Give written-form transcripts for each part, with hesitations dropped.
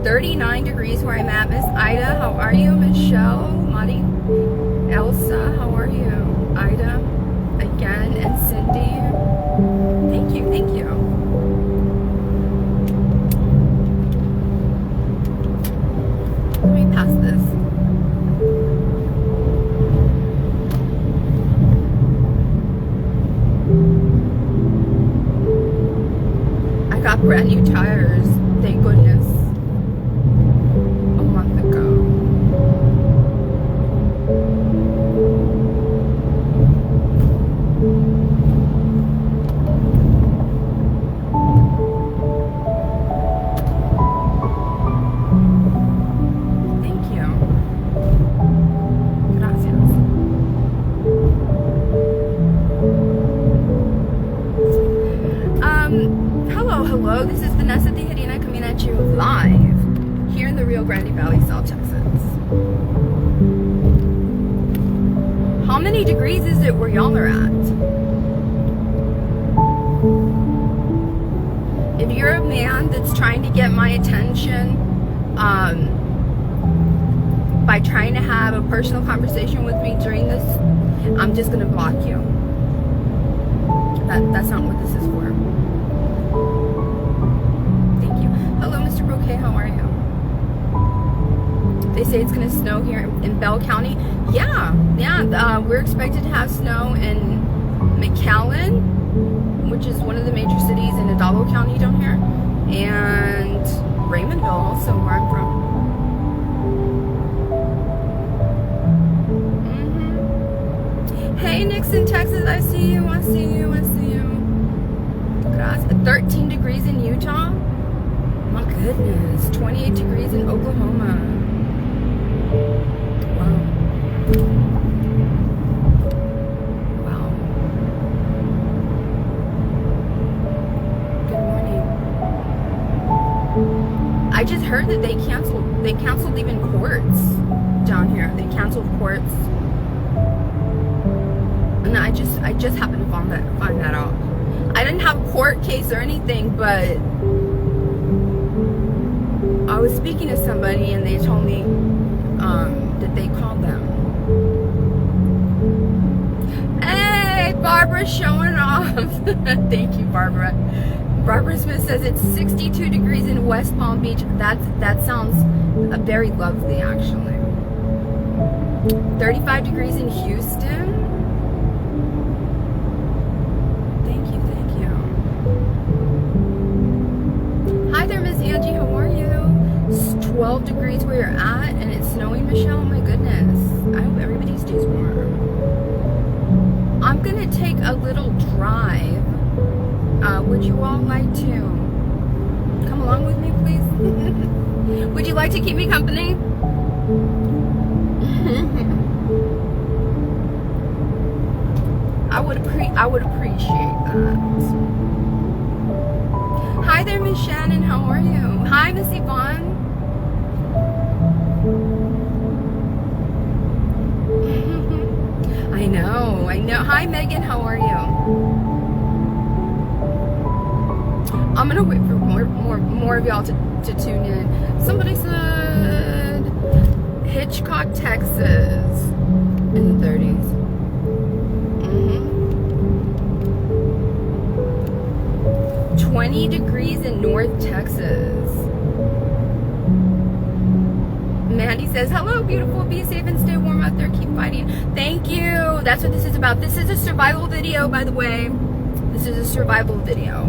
39 degrees where I'm at. Miss Ida, how are you? Michelle, Madi, Elsa, how are you? Ida, again, and Cindy. Thank you, thank you. Let me pass this. I got brand new tires, thank goodness, a month ago. Thank you. Gracias. Hello, this is Vanessa Tijerina coming at you live here in the Rio Grande Valley, South Texas. How many degrees is it where y'all are at? If you're a man that's trying to get my attention by trying to have a personal conversation with me during this, I'm just gonna block you. That's not what this is for. Thank you. Hello, Mr. Bouquet, how are you? They say it's gonna snow here in Bell County. Yeah, we're expected to have snow in McAllen, which is one of the major cities in Hidalgo County down here, and Raymondville, also where I'm from. Hey, Nixon, Texas, I see you. 13 degrees in Utah. My goodness, 28 degrees in Oklahoma. Wow. Good morning. I just heard that they canceled even courts down here. They canceled courts. And I just happened to find that out. I didn't have a court case or anything, but I was speaking to somebody and they told me that they called them. Hey, Barbara showing off. Thank you, Barbara. Barbara Smith says it's 62 degrees in West Palm Beach. That sounds very lovely, actually. 35 degrees in Houston. Hi there, Miss Angie, how are you? It's 12 degrees where you're at, and it's snowing, Michelle. Oh my goodness. I hope everybody stays warm. I'm gonna take a little drive. Would you all like to come along with me, please? Would you like to keep me company? I would appreciate that. Hi there, Miss Shannon. How are you? Hi, Miss Yvonne. I know. Hi, Megan. How are you? I'm gonna wait for more of y'all to tune in. Somebody said Hitchcock, Texas, in the 30s. 20 degrees in North Texas. Mandy says, hello, beautiful. Be safe and stay warm out there. Keep fighting. Thank you. That's what this is about. This is a survival video, by the way. This is a survival video.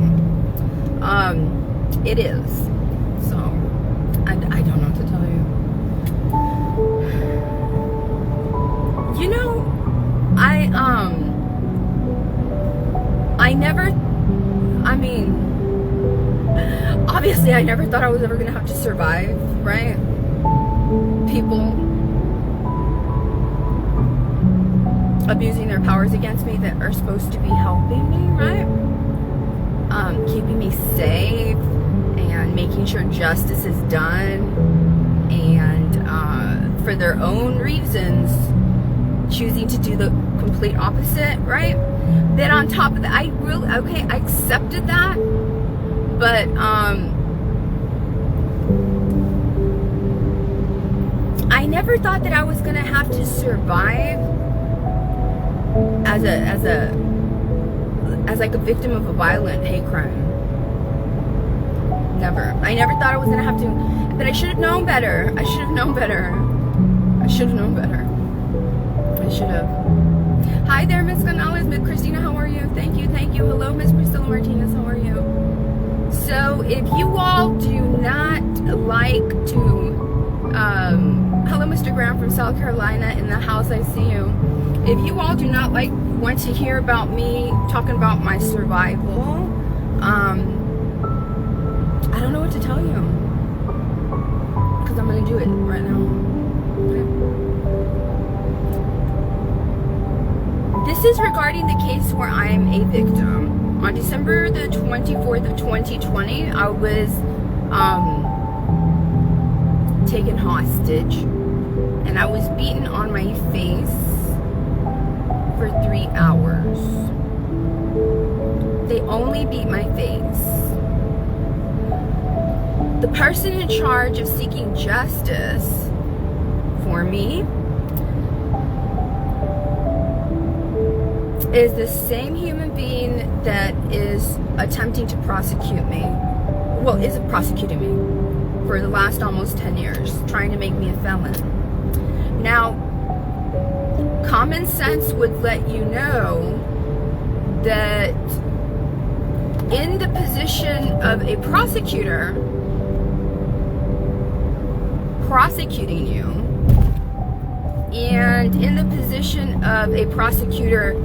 It is. So, I don't know what to tell you. You know, obviously I never thought I was ever gonna have to survive, right? People abusing their powers against me that are supposed to be helping me, right? Keeping me safe and making sure justice is done, and for their own reasons choosing to do the complete opposite, right? Then on top of that, I accepted that, but never thought that I was gonna have to survive as like a victim of a violent hate crime. Never. I never thought I was gonna have to, but I should have known better. I should have known better. I should have known better. I should have. Hi there, Miss Gonzalez. Miss Christina, how are you? Thank you, thank you. Hello, Miss Priscilla Martinez, how are you? So if you all do not like to, hello, Mr. Graham from South Carolina in the house, I see you. If you all do not want to hear about me talking about my survival, I don't know what to tell you, because I'm going to do it right now. Okay. This is regarding the case where I am a victim. On December the 24th of 2020, I was taken hostage, and I was beaten on my face for 3 hours. They only beat my face. The person in charge of seeking justice for me is the same human being that is attempting to prosecute me. Well, is prosecuting me for the last almost 10 years, trying to make me a felon. Now, common sense would let you know that in the position of a prosecutor prosecuting you, and in the position of a prosecutor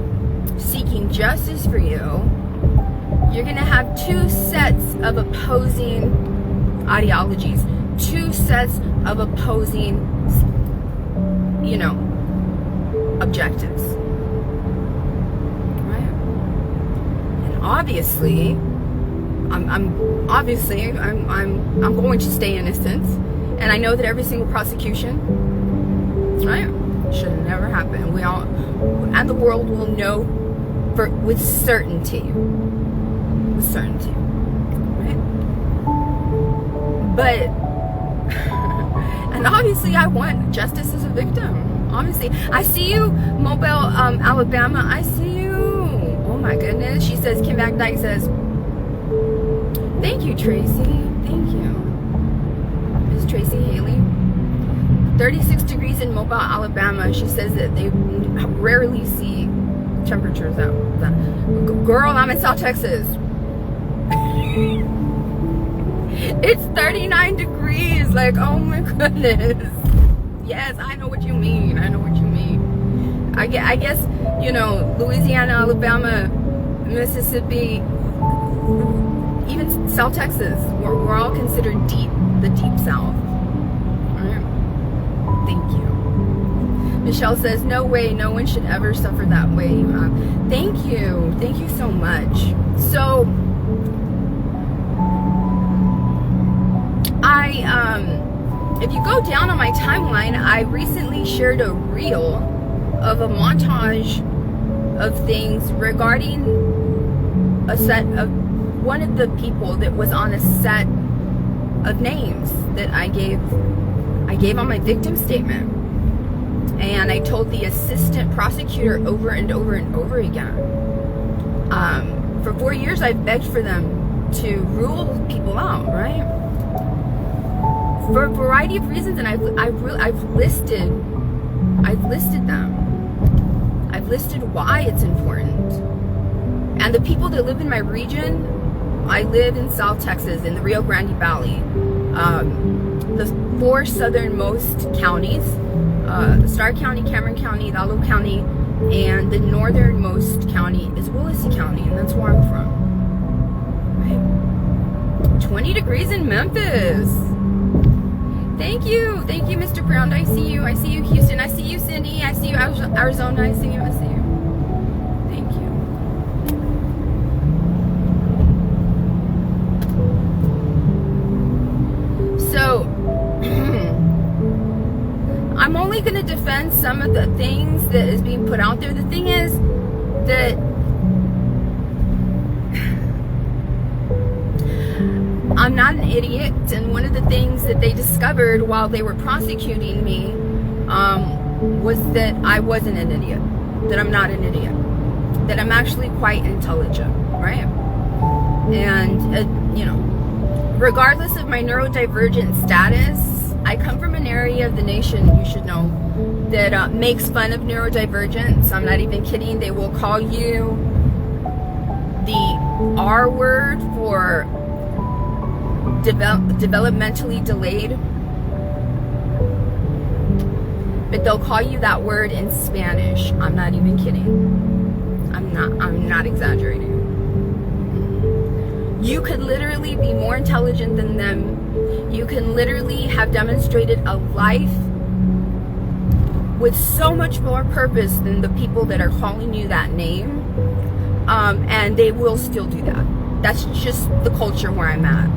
seeking justice for you, you're going to have two sets of opposing ideologies, two sets of opposing, objectives. Right? And obviously, I'm going to stay innocent, and I know that every single prosecution, right, should have never happened. We all, and the world will know with certainty. With certainty. Right? But, and obviously I want justice as a victim. Obviously. I see you, Mobile, Alabama. I see you. Oh my goodness. She says, Kim Dyke says, thank you, Tracy. Thank you. Miss Tracy Haley. 36 degrees in Mobile, Alabama. She says that they rarely see temperatures that. Girl, I'm in South Texas. It's 39 degrees. Like, oh my goodness. Yes, I know what you mean. I know what you mean. I guess, Louisiana, Alabama, Mississippi, even South Texas, we're all considered the deep South. All right. Thank you. Michelle says, no way, no one should ever suffer that way. Thank you. Thank you so much. So, if you go down on my timeline, I recently shared a reel of a montage of things regarding a set of one of the people that was on a set of names that I gave on my victim statement. And I told the assistant prosecutor over and over and over again. For 4 years, I've begged for them to rule people out, right? For a variety of reasons, and I've listed them. I've listed why it's important. And the people that live in my region, I live in South Texas, in the Rio Grande Valley. The 4 southernmost counties, Starr County, Cameron County, Hidalgo County, and the northernmost county is Willacy County, and that's where I'm from. Right? 20 degrees in Memphis. Thank you, Mr. Brown. I see you, Houston. I see you, Cindy. I see you, Arizona. I see you. Thank you. So, I'm only going to defend some of the things that is being put out there. The thing is that I'm not an idiot, and one of the things that they discovered while they were prosecuting me was that I wasn't an idiot, that I'm not an idiot, that I'm actually quite intelligent, right? And, you know, regardless of my neurodivergent status, I come from an area of the nation, you should know, that makes fun of neurodivergence. I'm not even kidding. They will call you the R word for developmentally delayed. But they'll call you that word in Spanish. I'm not even kidding. I'm not exaggerating. You could literally be more intelligent than them. You can literally have demonstrated a life with so much more purpose than the people that are calling you that name. And they will still do that. That's just the culture where I'm at.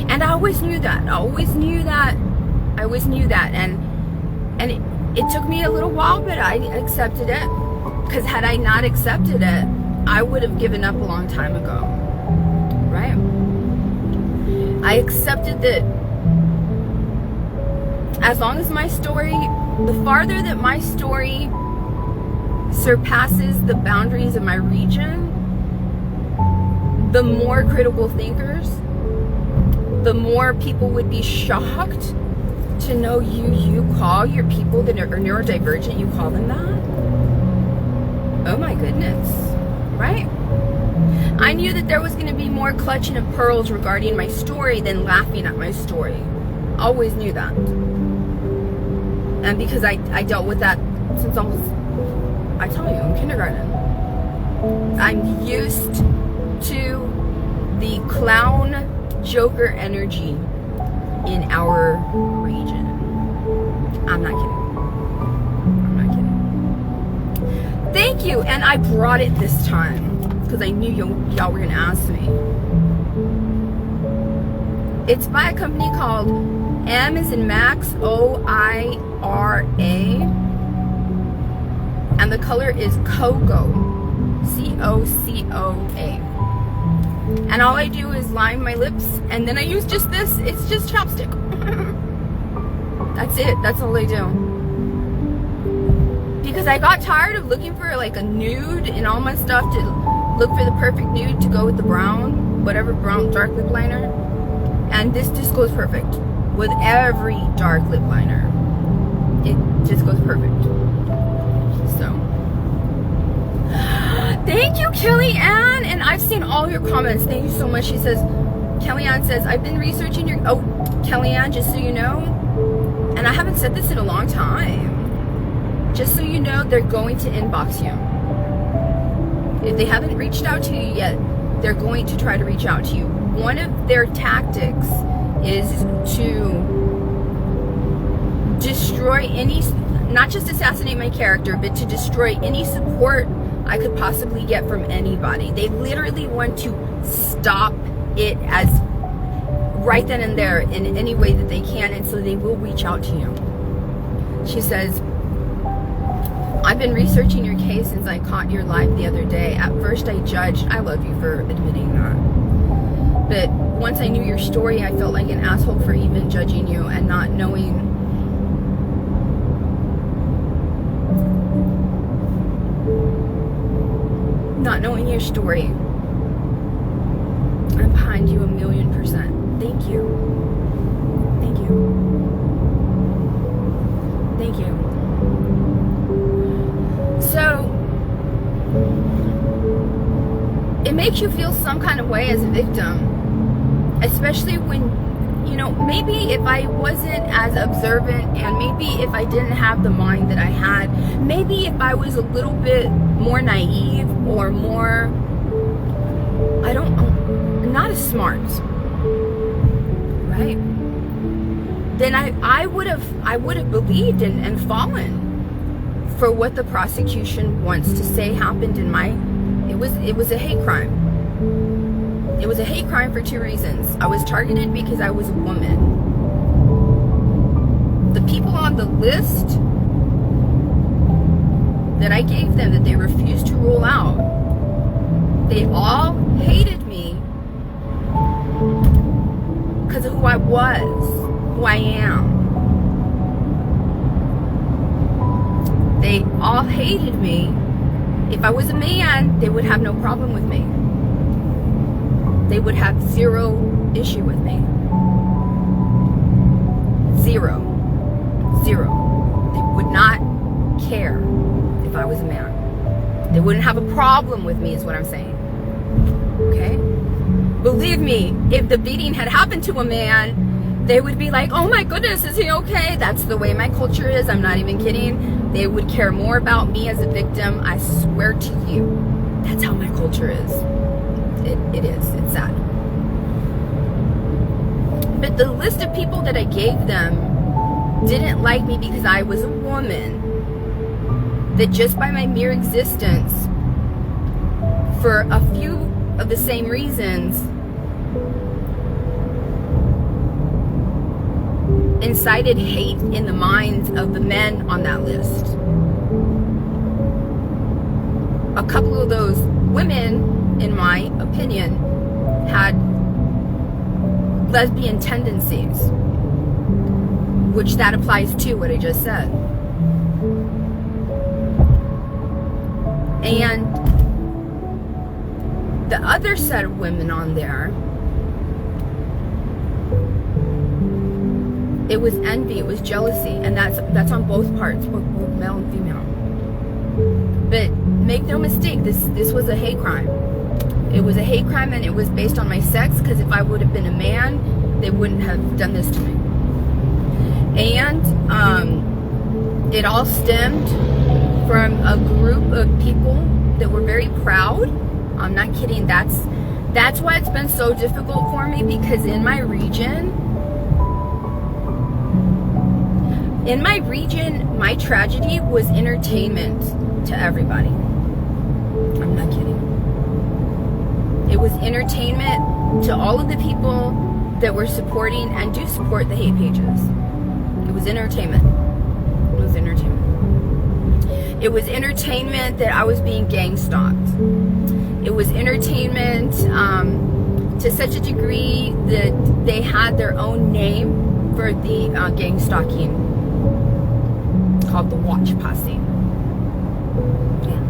And I always knew that. I always knew that. And it took me a little while, but I accepted it. Because had I not accepted it, I would have given up a long time ago. Right? I accepted that as long as my story, the farther that my story surpasses the boundaries of my region, the more critical thinkers, the more people would be shocked to know you call your people that are neurodivergent, you call them that? Oh my goodness, right? I knew that there was going to be more clutching of pearls regarding my story than laughing at my story. Always knew that. And because I dealt with that since almost, I tell you, in kindergarten. I'm used to the clown Joker energy in our region. I'm not kidding. Thank you. And I brought it this time because I knew y'all were going to ask me. It's by a company called M as in Max, OIRA. And the color is Cocoa, COCOA. And all I do is line my lips, and then I use just this. It's just chapstick. That's it. That's all I do. Because I got tired of looking for like a nude and all my stuff to look for the perfect nude to go with the brown, whatever brown dark lip liner. And this just goes perfect with every dark lip liner. It just goes perfect. So, thank you, Kellyanne. And I've seen all your comments. Thank you so much. She says, Kellyanne says, I've been researching your, oh, Kellyanne, just so you know, and I haven't said this in a long time. Just so you know, they're going to inbox you. If they haven't reached out to you yet, they're going to try to reach out to you. One of their tactics is to destroy any, not just assassinate my character, but to destroy any support I could possibly get from anybody. They literally want to stop it as right then and there in any way that they can, and so they will reach out to you. She says, I've been researching your case since I caught your live the other day. At first I judged, I love you for admitting that, but once I knew your story, I felt like an asshole for even judging you and not knowing your story. I'm behind you 1,000,000%. Thank you. Thank you. Thank you. So, it makes you feel some kind of way as a victim, especially when, you know, maybe if I wasn't as observant, and maybe if I didn't have the mind that I had, maybe if I was a little bit more naive or more, not as smart, right? Then I would have believed and fallen for what the prosecution wants to say happened in my, it was a hate crime. It was a hate crime for two reasons. I was targeted because I was a woman. The people on the list that I gave them that they refused to rule out, they all hated me because of who I was, who I am. They all hated me. If I was a man, they would have no problem with me. They would have zero issue with me. Zero. They would not care if I was a man. They wouldn't have a problem with me, is what I'm saying. Okay? Believe me, if the beating had happened to a man, they would be like, oh my goodness, is he okay? That's the way my culture is. I'm not even kidding. They would care more about me as a victim. I swear to you. That's how my culture is. It is. It's sad. But the list of people that I gave them didn't like me because I was a woman. That just by my mere existence, for a few of the same reasons, incited hate in the minds of the men on that list. A couple of those women, in my opinion, had lesbian tendencies, which that applies to what I just said. And the other set of women on there, it was envy, it was jealousy, and that's on both parts, both male and female. But make no mistake, this was a hate crime. It was a hate crime, and it was based on my sex, because if I would have been a man, they wouldn't have done this to me. And it all stemmed from a group of people that were very proud. I'm not kidding. That's why it's been so difficult for me, because in my region, my tragedy was entertainment to everybody. I'm not kidding. It was entertainment to all of the people that were supporting and do support the hate pages. It was entertainment. It was entertainment. It was entertainment that I was being gang stalked. It was entertainment to such a degree that they had their own name for the gang stalking, called the Watch Posse. Yeah.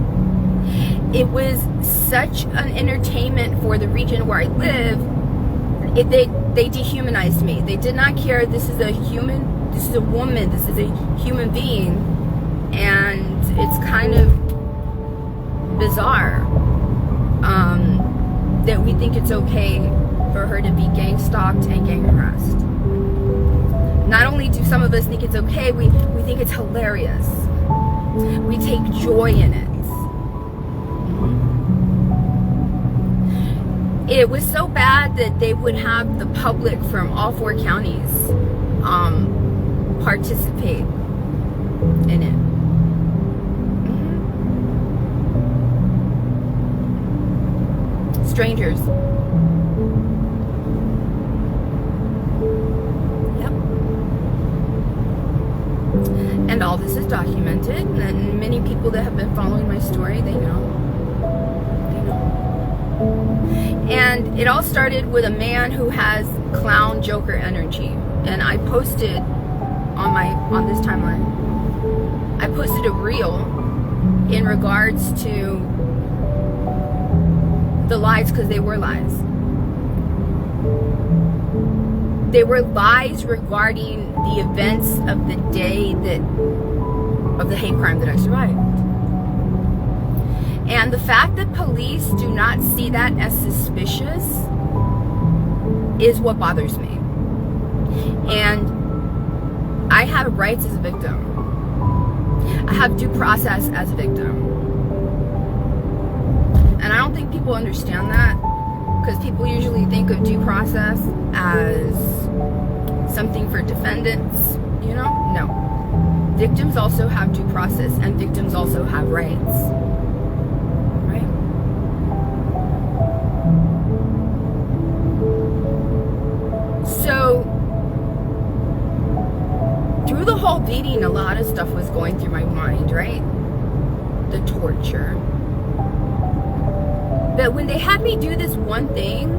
It was such an entertainment for the region where I live. They dehumanized me. They did not care. This is a human. This is a woman. This is a human being, and it's kind of bizarre that we think it's okay for her to be gang stalked and gang harassed. Not only do some of us think it's okay, we think it's hilarious. We take joy in it. It was so bad that they would have the public from all 4 counties participate in it. Strangers. Yep. And all this is documented, and many people that have been following my story, they know. And it all started with a man who has clown joker energy. And I posted on this timeline, I posted a reel in regards to the lies, because they were lies. They were lies regarding the events of the day of the hate crime that I survived. And the fact that police do not see that as suspicious is what bothers me. And I have rights as a victim. I have due process as a victim. And I don't think people understand that, because people usually think of due process as something for defendants, you know? No. Victims also have due process, and victims also have rights. So, through the whole beating, a lot of stuff was going through my mind, right? The torture. But when they had me do this one thing,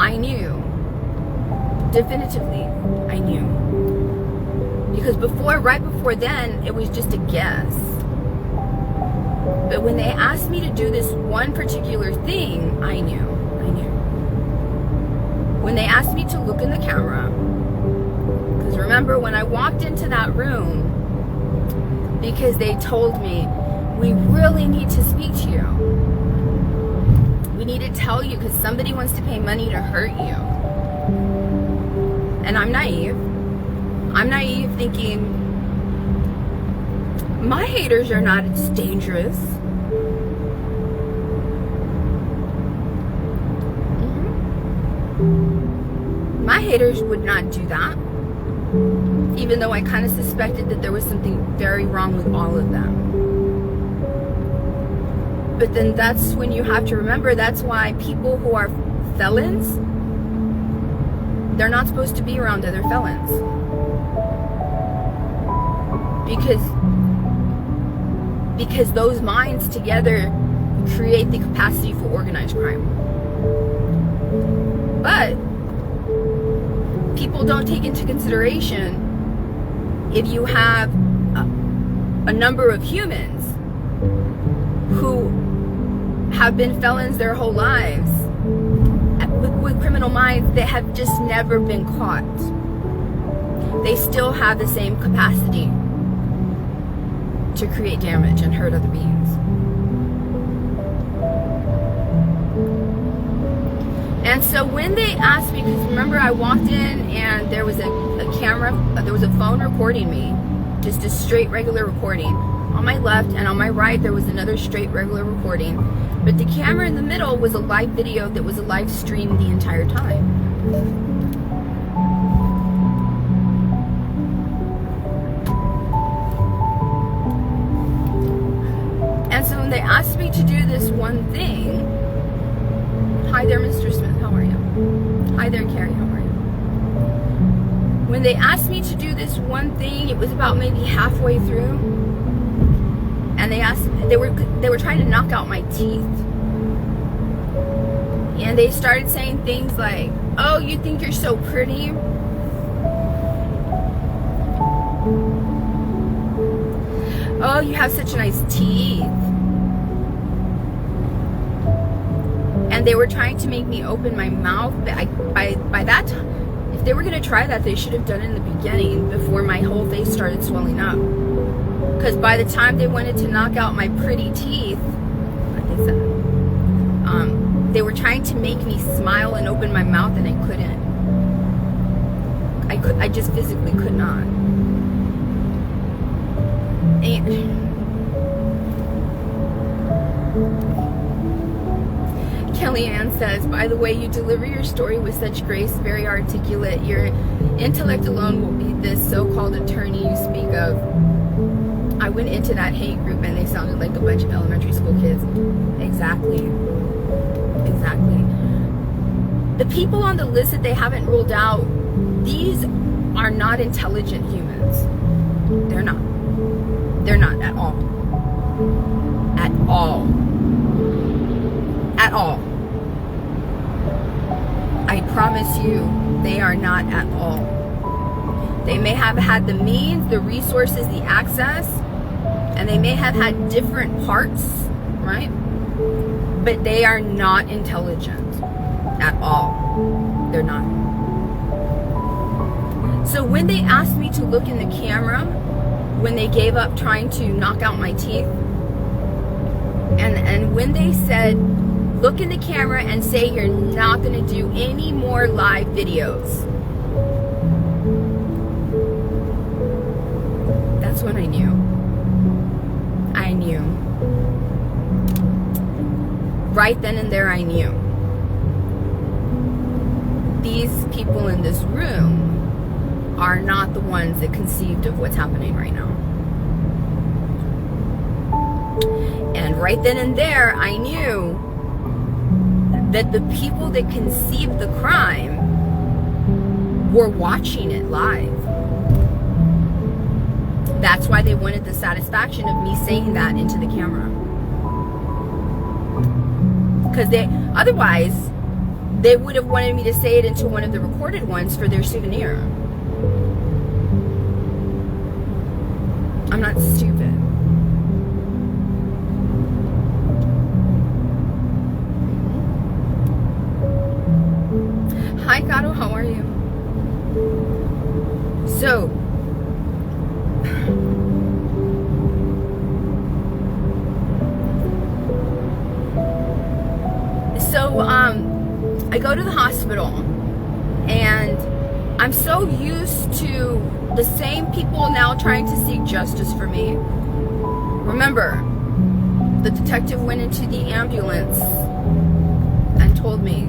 I knew. Definitively, I knew. Because right before then, it was just a guess. But when they asked me to do this one particular thing, I knew. When they asked me to look in the camera, because remember when I walked into that room, because they told me, we really need to speak to you. We need to tell you because somebody wants to pay money to hurt you. And I'm naive. I'm naive thinking, my haters are not as dangerous. My haters would not do that. Even though I kind of suspected that there was something very wrong with all of them. But then that's when you have to remember, that's why people who are felons, they're not supposed to be around other felons. Because those minds together create the capacity for organized crime. But people don't take into consideration, if you have a number of humans who have been felons their whole lives with criminal minds that have just never been caught, they still have the same capacity to create damage and hurt other beings. And so when they asked me, because remember I walked in and there was a camera, there was a phone recording me, just a straight regular recording. On my left and on my right there was another straight regular recording. But the camera in the middle was a live video that was a live stream the entire time. And so when they asked me to do this one thing, hi there, Mr. Smith, how are you? Hi there, Carrie, how are you? When they asked me to do this one thing, it was about maybe halfway through, and they were trying to knock out my teeth. And they started saying things like, oh, you think you're so pretty? Oh, you have such nice teeth. And they were trying to make me open my mouth. But by that time, if they were going to try that, they should have done it in the beginning before my whole face started swelling up. Because by the time they wanted to knock out my pretty teeth, like I said, they were trying to make me smile and open my mouth, and I couldn't. I just physically could not. And Kellyanne says, by the way, you deliver your story with such grace, very articulate. Your intellect alone will be this so-called attorney you speak of. I went into that hate group and they sounded like a bunch of elementary school kids. Exactly. The people on the list that they haven't ruled out, these are not intelligent humans. They're not at all. I promise you, they are not at all. They may have had the means, the resources, the access, and they may have had different parts, right? But they are not intelligent at all. They're not. So when they asked me to look in the camera, when they gave up trying to knock out my teeth, and when they said, look in the camera and say you're not going to do any more live videos, that's when I knew. Right then and there, I knew. These people in this room are not the ones that conceived of what's happening right now. And right then and there, I knew that the people that conceived the crime were watching it live. That's why they wanted the satisfaction of me saying that into the camera. Because otherwise, they would have wanted me to say it into one of the recorded ones for their souvenir. I'm not stupid. Hi, Gato, how are you? So, I go to the hospital, and I'm so used to the same people now trying to seek justice for me. Remember, the detective went into the ambulance and told me,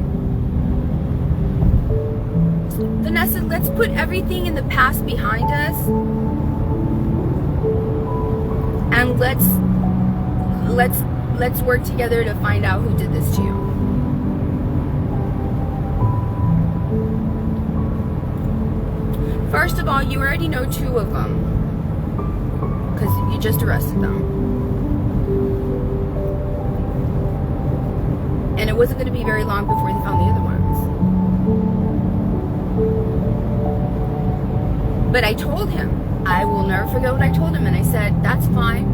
Vanessa, let's put everything in the past behind us, and let's work together to find out who did this to you. First of all, you already know 2 of them because you just arrested them. And it wasn't going to be very long before they found the other ones. But I told him, I will never forget what I told him, and I said, that's fine.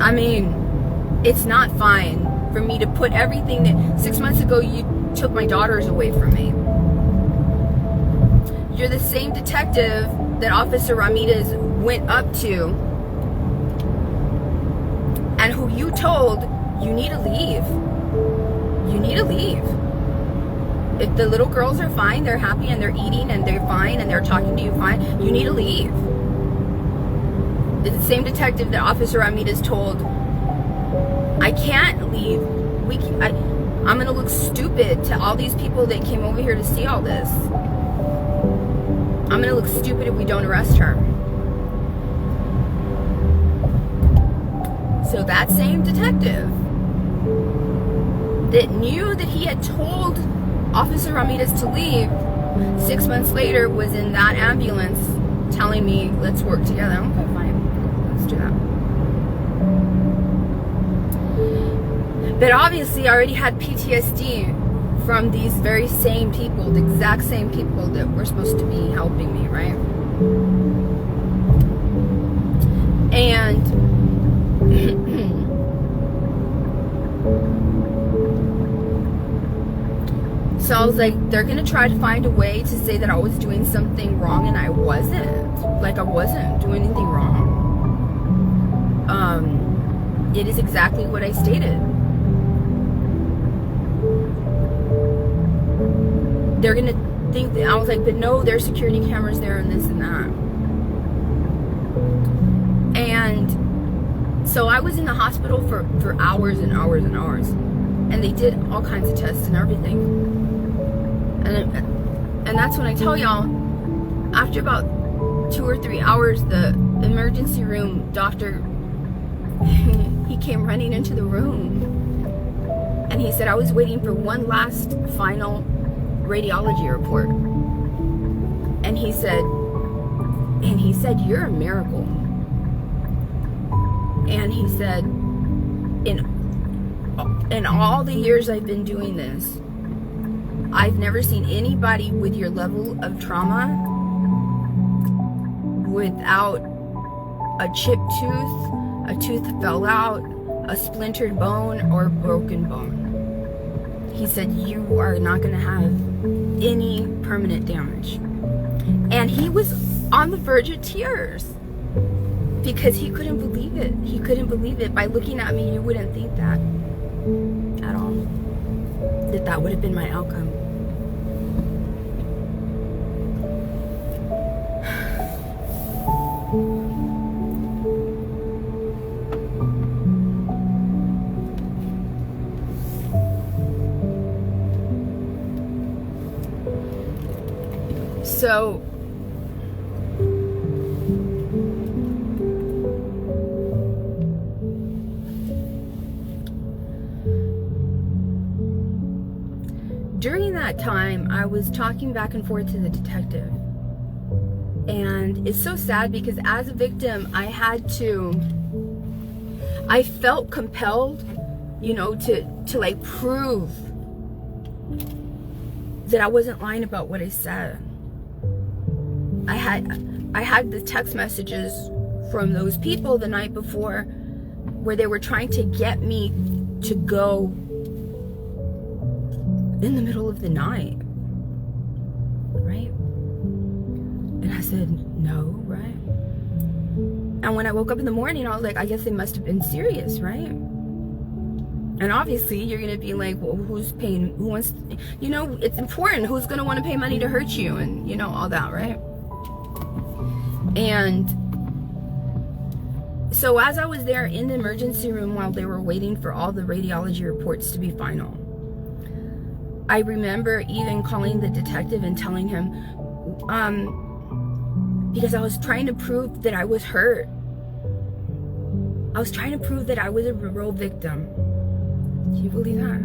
I mean, it's not fine for me to put everything that 6 months ago you took my daughters away from me. You're the same detective that Officer Ramirez went up to and who you told, you need to leave. You need to leave. If the little girls are fine, they're happy and they're eating and they're fine and they're talking to you fine, you need to leave. It's the same detective that Officer Ramirez told, I can't leave. I'm going to look stupid to all these people that came over here to see all this. I'm going to look stupid if we don't arrest her. So that same detective that knew that he had told Officer Ramirez to leave 6 months later was in that ambulance telling me, let's work together. Okay, fine. Let's do that. But obviously I already had PTSD from these very same people, the exact same people that were supposed to be helping me, right? And so I was like, they're gonna try to find a way to say that I was doing something wrong, and I wasn't. Like, I wasn't doing anything wrong. It is exactly what I stated. They're gonna think that I was like, but no, there's security cameras there and this and that. And so I was in the hospital for hours and hours and hours, and they did all kinds of tests and everything. And that's when I tell y'all, after about 2 or 3 hours, the emergency room doctor, he came running into the room, and he said I was waiting for one last final radiology report, and he said you're a miracle. And he said, in all the years I've been doing this, I've never seen anybody with your level of trauma without a chipped tooth, a tooth fell out, a splintered bone, or a broken bone. He said, you are not going to have any permanent damage. And he was on the verge of tears because he couldn't believe it. He couldn't believe it. By looking at me, you wouldn't think that at all, that would have been my outcome. So during that time, I was talking back and forth to the detective. And it's so sad because as a victim, I felt compelled, you know, to like prove that I wasn't lying about what I said. I had the text messages from those people the night before where they were trying to get me to go in the middle of the night, right? And I said, no, right? And when I woke up in the morning, I was like, I guess they must have been serious, right? And obviously, you're going to be like, well, who's paying, who wants, you know, it's important. Who's going to want to pay money to hurt you? And, you know, all that, right? And so as I was there in the emergency room while they were waiting for all the radiology reports to be final, I remember even calling the detective and telling him, because I was trying to prove that I was hurt. I was trying to prove that I was a real victim. Can you believe that?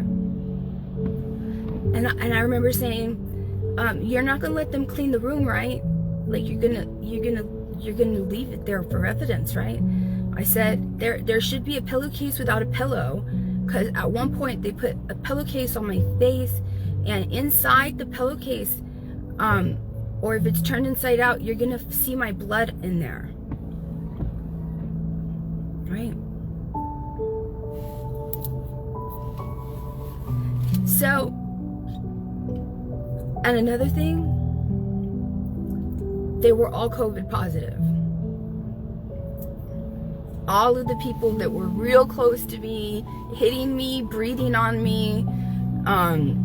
And I remember saying, you're not gonna let them clean the room, right? Like you're gonna leave it there for evidence, right? I said there should be a pillowcase without a pillow, because at one point they put a pillowcase on my face, and inside the pillowcase, or if it's turned inside out, you're gonna see my blood in there, right? So, and another thing, they were all COVID positive. All of the people that were real close to me, hitting me, breathing on me,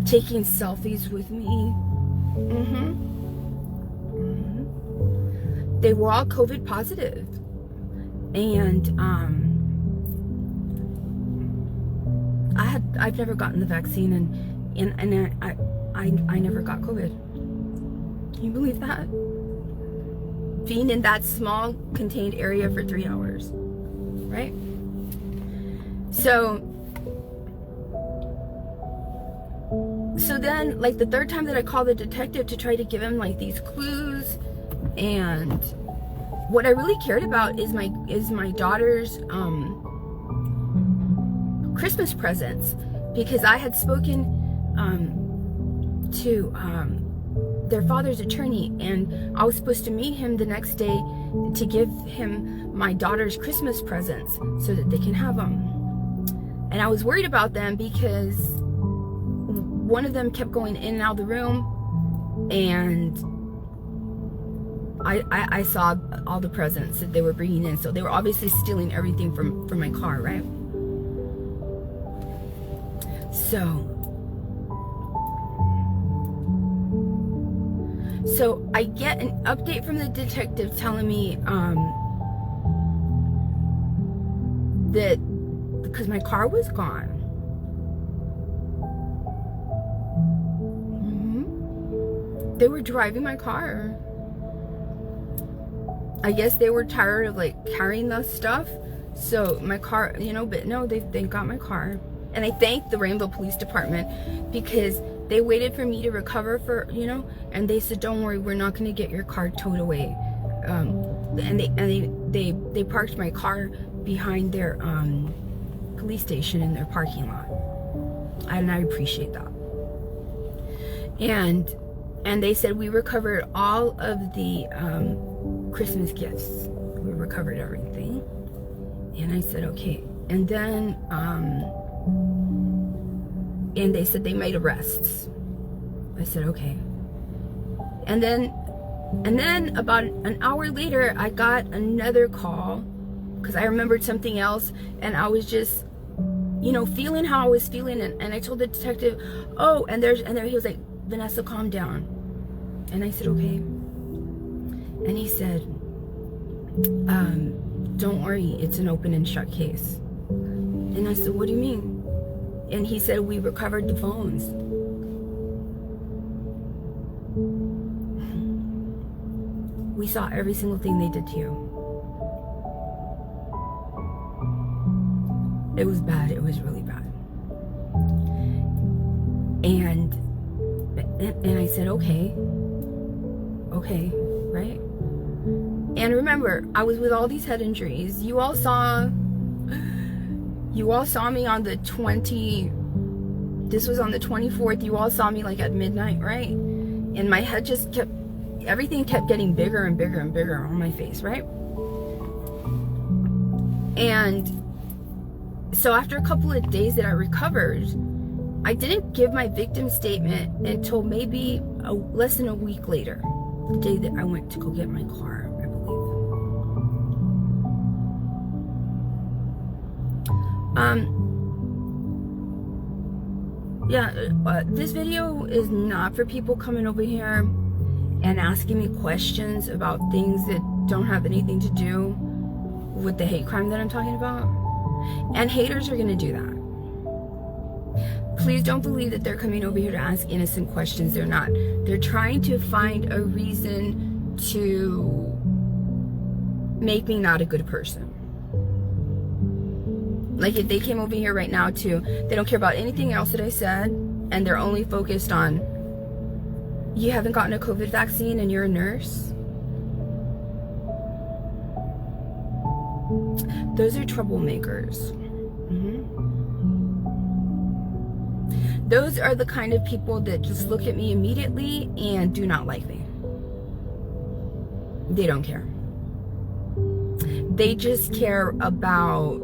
taking selfies with me. They were all COVID positive. And I've never gotten the vaccine, and I never got COVID. Can you believe that? Being in that small contained area for 3 hours, right? So then, like, the third time that I called the detective to try to give him like these clues, and what I really cared about is my daughter's Christmas presents, because I had spoken to their father's attorney, and I was supposed to meet him the next day to give him my daughter's Christmas presents so that they can have them. And I was worried about them because one of them kept going in and out of the room, and I saw all the presents that they were bringing in. So they were obviously stealing everything from my car, right? So I get an update from the detective telling me that because my car was gone, they were driving my car. I guess they were tired of like carrying the stuff, so my car, you know, but no, they got my car. And I thank the Rainbow Police Department, because they waited for me to recover, for, you know, and they said, don't worry, we're not going to get your car towed away. And they parked my car behind their police station in their parking lot, and I appreciate that. And they said we recovered all of the Christmas gifts. We recovered everything. And I said, okay. And then and they said they made arrests. I said, okay. And then about an hour later, I got another call, because I remembered something else, and I was just, you know, feeling how I was feeling, and I told the detective, oh, and there he was like, Vanessa, calm down. And I said, okay. And he said, don't worry, it's an open and shut case. And I said, what do you mean? And he said, we recovered the phones. We saw every single thing they did to you. It was bad. It was really bad. And I said, okay, right? And remember, I was with all these head injuries. You all saw me on the this was on the 24th. You all saw me like at midnight, right? And my head just kept everything kept getting bigger and bigger and bigger on my face, right? And so after a couple of days that I recovered, I didn't give my victim statement until maybe less than a week later, the day that I went to go get my car, I believe. This video is not for people coming over here and asking me questions about things that don't have anything to do with the hate crime that I'm talking about. And haters are gonna do that. Please don't believe that they're coming over here to ask innocent questions. They're not. They're trying to find a reason to make me not a good person. Like if they came over here right now they don't care about anything else that I said, and they're only focused on, you haven't gotten a COVID vaccine and you're a nurse. Those are troublemakers. Those are the kind of people that just look at me immediately and do not like me. They don't care. They just care about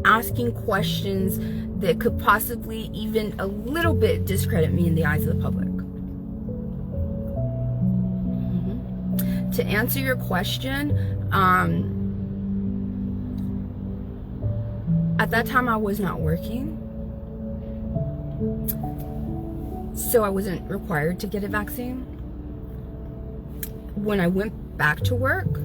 asking questions that could possibly even a little bit discredit me in the eyes of the public. To answer your question, at that time I was not working, so I wasn't required to get a vaccine. When I went back to work,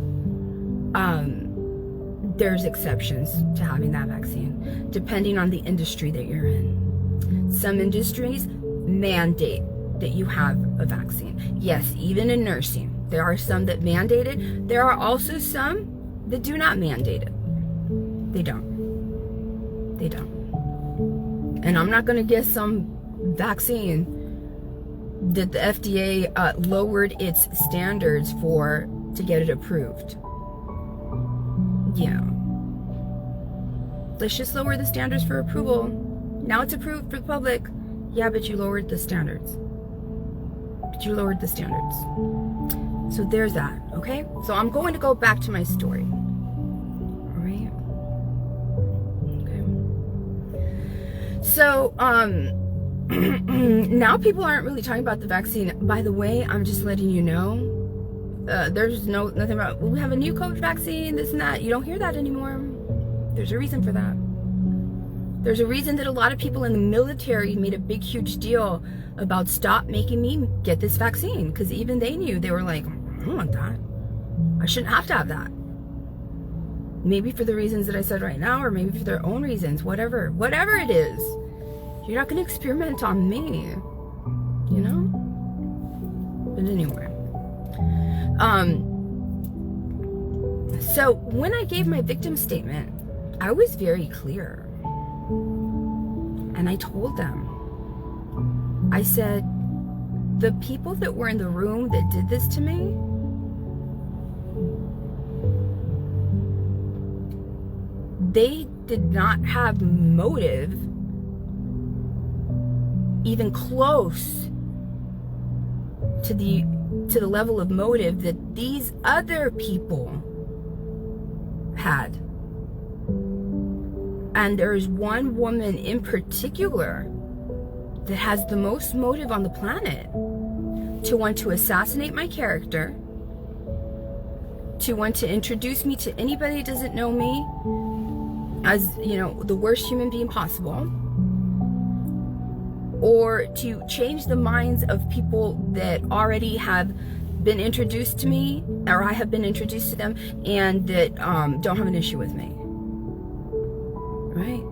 there's exceptions to having that vaccine, depending on the industry that you're in. Some industries mandate that you have a vaccine. Yes, even in nursing, there are some that mandate it. There are also some that do not mandate it. They don't. They don't. And I'm not going to get some vaccine that the FDA lowered its standards for to get it approved. Yeah. Let's just lower the standards for approval. Now it's approved for the public. Yeah, but you lowered the standards. So there's that, okay? So I'm going to go back to my story. All right? Okay. So, now people aren't really talking about the vaccine. By the way, I'm just letting you know, there's nothing about, we have a new COVID vaccine, this and that. You don't hear that anymore. There's a reason for that. There's a reason that a lot of people in the military made a big, huge deal about stop making me get this vaccine. Because even they knew, they were like, I don't want that. I shouldn't have to have that. Maybe for the reasons that I said right now, or maybe for their own reasons, whatever it is. You're not going to experiment on me, you know? But anyway. So when I gave my victim statement, I was very clear. And I told them, I said, the people that were in the room that did this to me, they did not have motive even close to the level of motive that these other people had. And there's one woman in particular that has the most motive on the planet to want to assassinate my character, to want to introduce me to anybody that doesn't know me as, you know, the worst human being possible, or to change the minds of people that already have been introduced to me, or I have been introduced to them, and that don't have an issue with me. Right?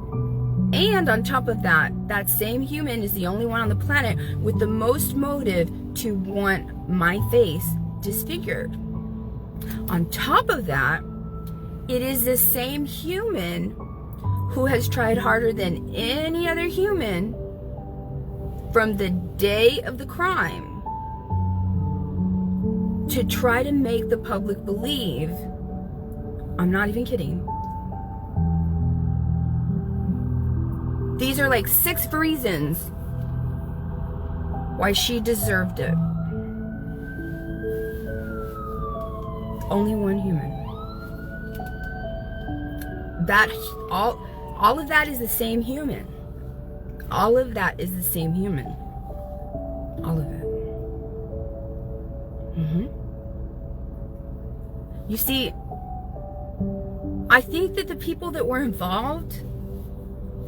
And on top of that, that same human is the only one on the planet with the most motive to want my face disfigured. On top of that, it is the same human who has tried harder than any other human from the day of the crime to try to make the public believe, I'm not even kidding, these are like 6 reasons why she deserved it. Only one human. That all of that is the same human. All of that is the same human. All of it. You see, I think that the people that were involved,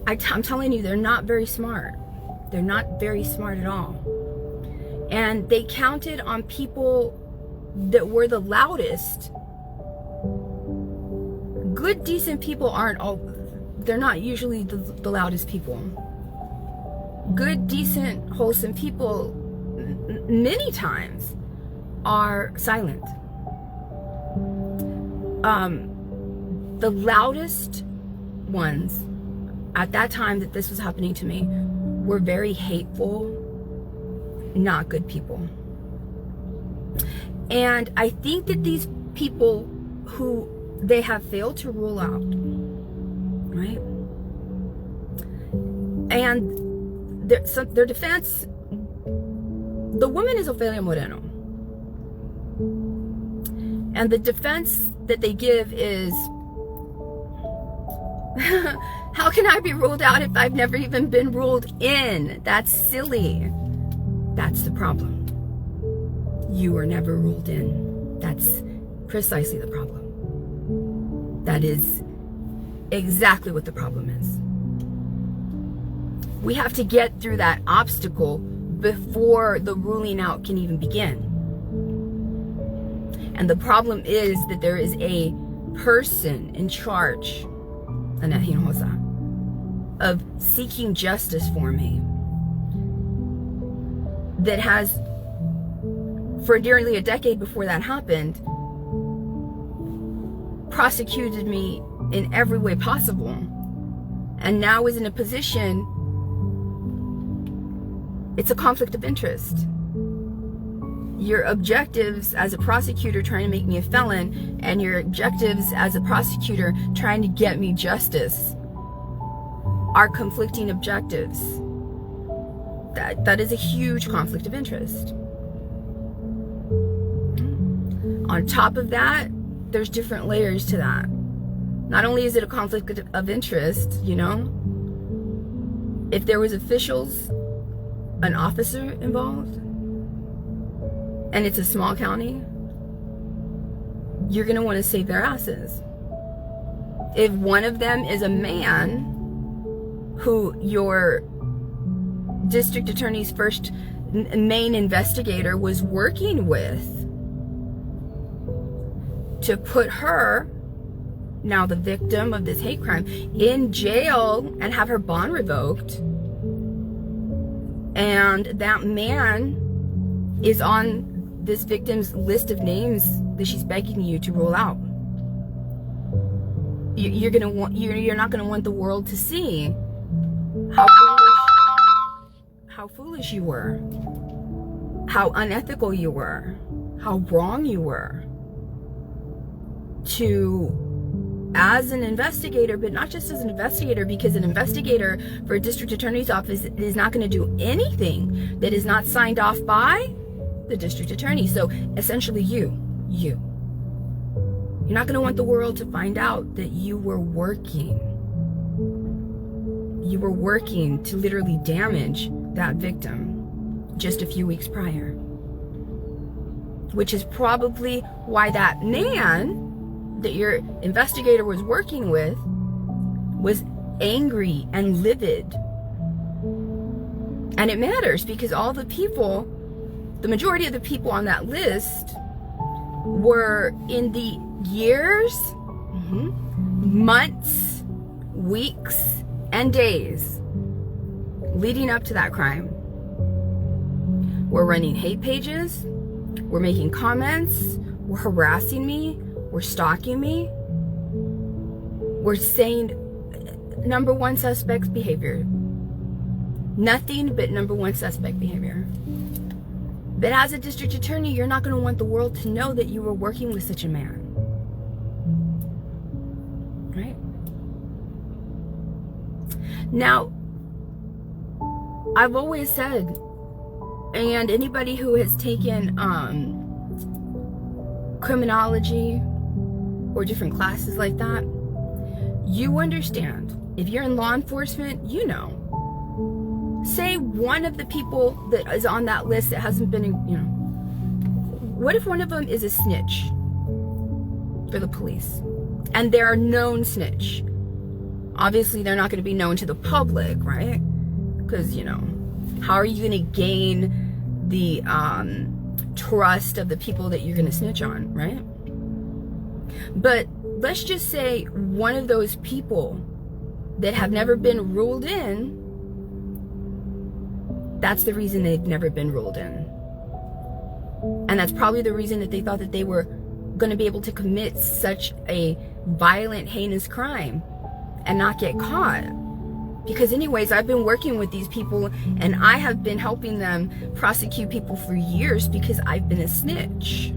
I'm telling you, they're not very smart. They're not very smart at all. And they counted on people that were the loudest. Good, decent people they're not usually the loudest people. Good, decent, wholesome people many times are silent. The loudest ones at that time that this was happening to me were very hateful, not good people. And I think that these people who they have failed to rule out, right? And their defense, the woman is Ofelia Moreno. And the defense that they give is, how can I be ruled out if I've never even been ruled in? That's silly. That's the problem. You were never ruled in. That's precisely the problem. That is exactly what the problem is. We have to get through that obstacle before the ruling out can even begin. And the problem is that there is a person in charge, Annette Hinojosa, of seeking justice for me that has, for nearly a decade before that happened, prosecuted me in every way possible, and now is in a position, it's a conflict of interest. Your objectives as a prosecutor trying to make me a felon, and your objectives as a prosecutor trying to get me justice, are conflicting objectives. That is a huge conflict of interest. On top of that, there's different layers to that. Not only is it a conflict of interest, you know, if there was officials, an officer involved, and it's a small county, you're going to want to save their asses. If one of them is a man who your district attorney's first main investigator was working with to put her, now the victim of this hate crime, in jail and have her bond revoked, and that man is on this victim's list of names that she's begging you to rule out, you're not gonna want the world to see how foolish you were, how unethical you were, how wrong you were to, as an investigator, but not just as an investigator, because an investigator for a district attorney's office is not going to do anything that is not signed off by the district attorney. So essentially you're not going to want the world to find out that you were working to literally damage that victim just a few weeks prior, which is probably why that man that your investigator was working with was angry and livid. And it matters because all the people, the majority of the people on that list were in the years, months, weeks, and days leading up to that crime. We're running hate pages, we're making comments, we're harassing me, we're stalking me, we're saying number one suspect behavior. Nothing but number one suspect behavior. But as a district attorney, you're not going to want the world to know that you were working with such a man. Right? Now, I've always said, and anybody who has taken criminology or different classes like that, you understand. If you're in law enforcement, you know. Say one of the people that is on that list that hasn't been, what if one of them is a snitch for the police? And they're a known snitch. Obviously, they're not going to be known to the public, right? Because, how are you going to gain the trust of the people that you're going to snitch on, right? But let's just say one of those people that have never been ruled in, that's the reason they've never been ruled in. And that's probably the reason that they thought that they were going to be able to commit such a violent, heinous crime and not get caught. Because anyways, I've been working with these people and I have been helping them prosecute people for years because I've been a snitch.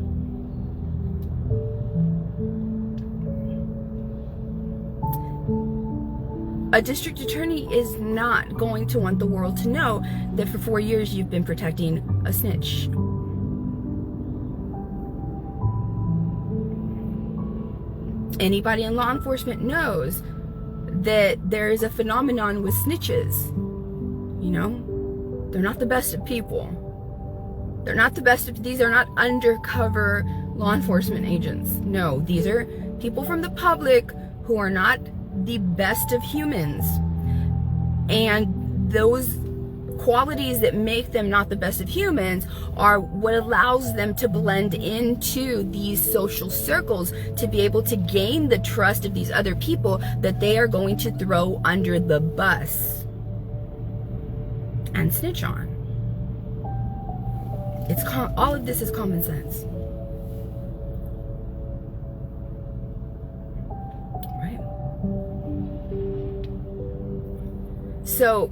A district attorney is not going to want the world to know that for 4 years you've been protecting a snitch. Anybody in law enforcement knows that there is a phenomenon with snitches. They're not the best of people. They're not the best of, these are not undercover law enforcement agents. No, these are people from the public who are not the best of humans. And those qualities that make them not the best of humans are what allows them to blend into these social circles to be able to gain the trust of these other people that they are going to throw under the bus and snitch on. All of this is common sense. Right? So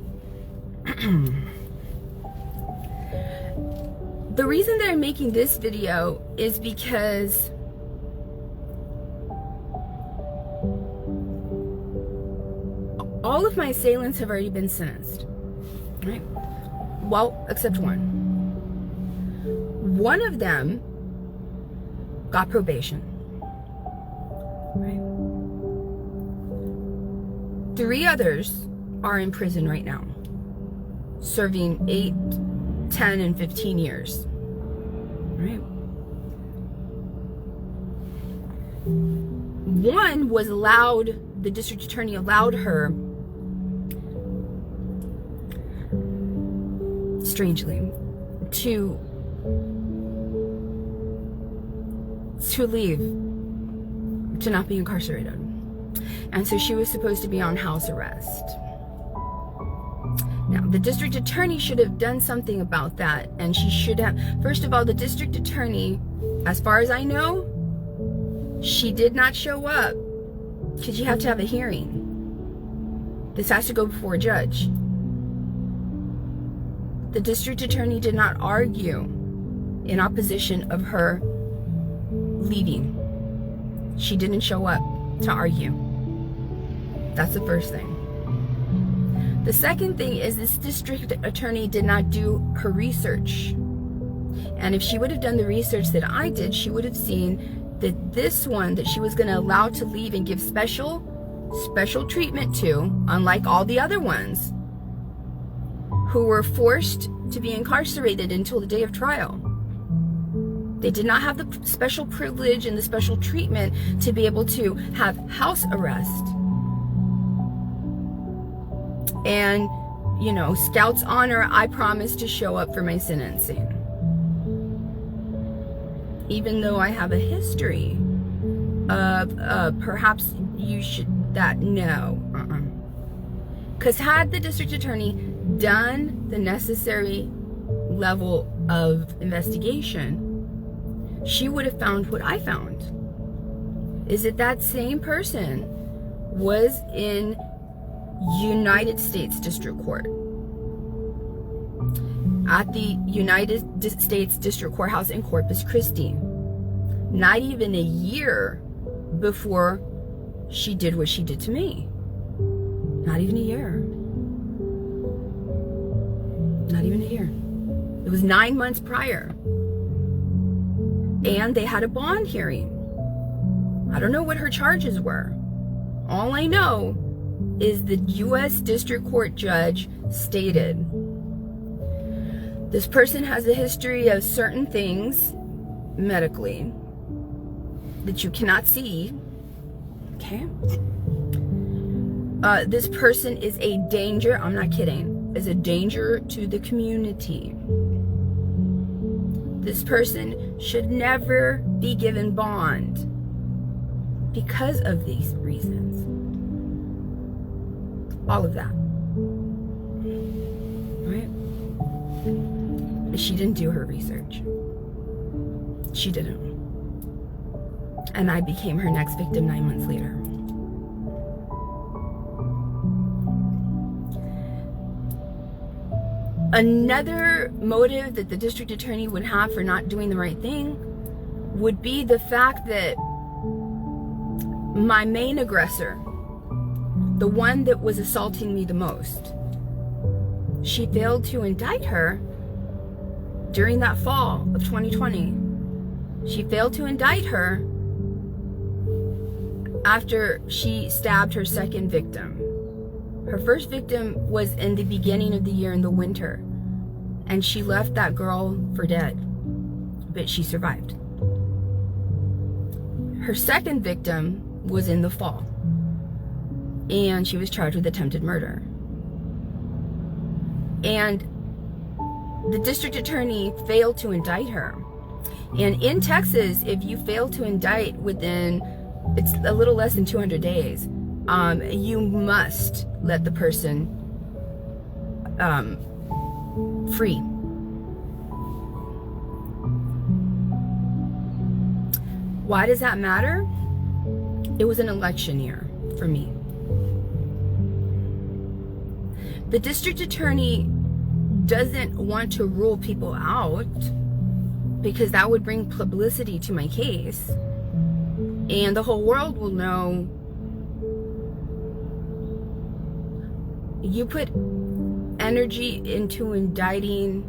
the reason that I'm making this video is because all of my assailants have already been sentenced, right? Well, except one. One of them got probation, right? 3 others are in prison right now, serving 8, 10, and 15 years, right? One was allowed, the district attorney allowed her, strangely, to leave, to not be incarcerated. And so she was supposed to be on house arrest. Now, the district attorney should have done something about that, and she should have, first of all, the district attorney, as far as I know, she did not show up because you have to have a hearing. This has to go before a judge. The district attorney did not argue in opposition of her leaving. She didn't show up to argue. That's the first thing. The second thing is this district attorney did not do her research. And if she would have done the research that I did, she would have seen that this one that she was going to allow to leave and give special treatment to, unlike all the other ones who were forced to be incarcerated until the day of trial. They did not have the special privilege and the special treatment to be able to have house arrest. And, Scout's honor, I promise to show up for my sentencing. Even though I have a history of perhaps you should, no. Because had the district attorney done the necessary level of investigation, she would have found what I found. Is that same person was in United States District Court, at the United States District Courthouse in Corpus Christi, not even a year before she did what she did to me. Not even a year. Not even a year. It was 9 months prior. And they had a bond hearing. I don't know what her charges were. All I know is the U.S. District Court judge stated, this person has a history of certain things medically that you cannot see. Okay. This person is a danger, I'm not kidding, is a danger to the community. This person should never be given bond because of these reasons. All of that. Right? But she didn't do her research. She didn't. And I became her next victim 9 months later. Another motive that the district attorney would have for not doing the right thing would be the fact that my main aggressor, the one that was assaulting me the most, she failed to indict her during that fall of 2020. She failed to indict her after she stabbed her second victim. Her first victim was in the beginning of the year in the winter, and she left that girl for dead, but she survived. Her second victim was in the fall, and she was charged with attempted murder. And the district attorney failed to indict her. And in Texas, if you fail to indict within, it's a little less than 200 days, you must let the person free. Why does that matter? It was an election year for me. The district attorney doesn't want to rule people out because that would bring publicity to my case, and the whole world will know you put energy into indicting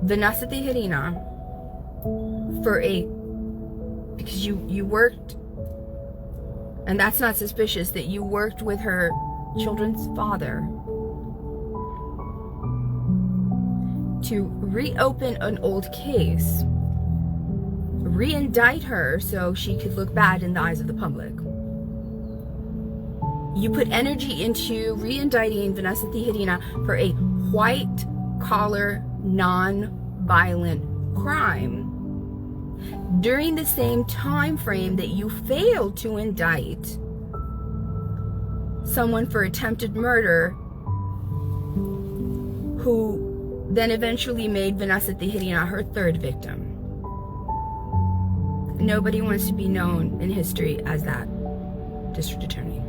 Vanessa Tijerina because you worked, and that's not suspicious, that you worked with her children's father to reopen an old case, re-indict her so she could look bad in the eyes of the public. You put energy into re-indicting Vanessa Tijerina for a white-collar, non-violent crime during the same time frame that you failed to indict someone for attempted murder who then eventually made Vanessa Tijerina her third victim. Nobody wants to be known in history as that district attorney.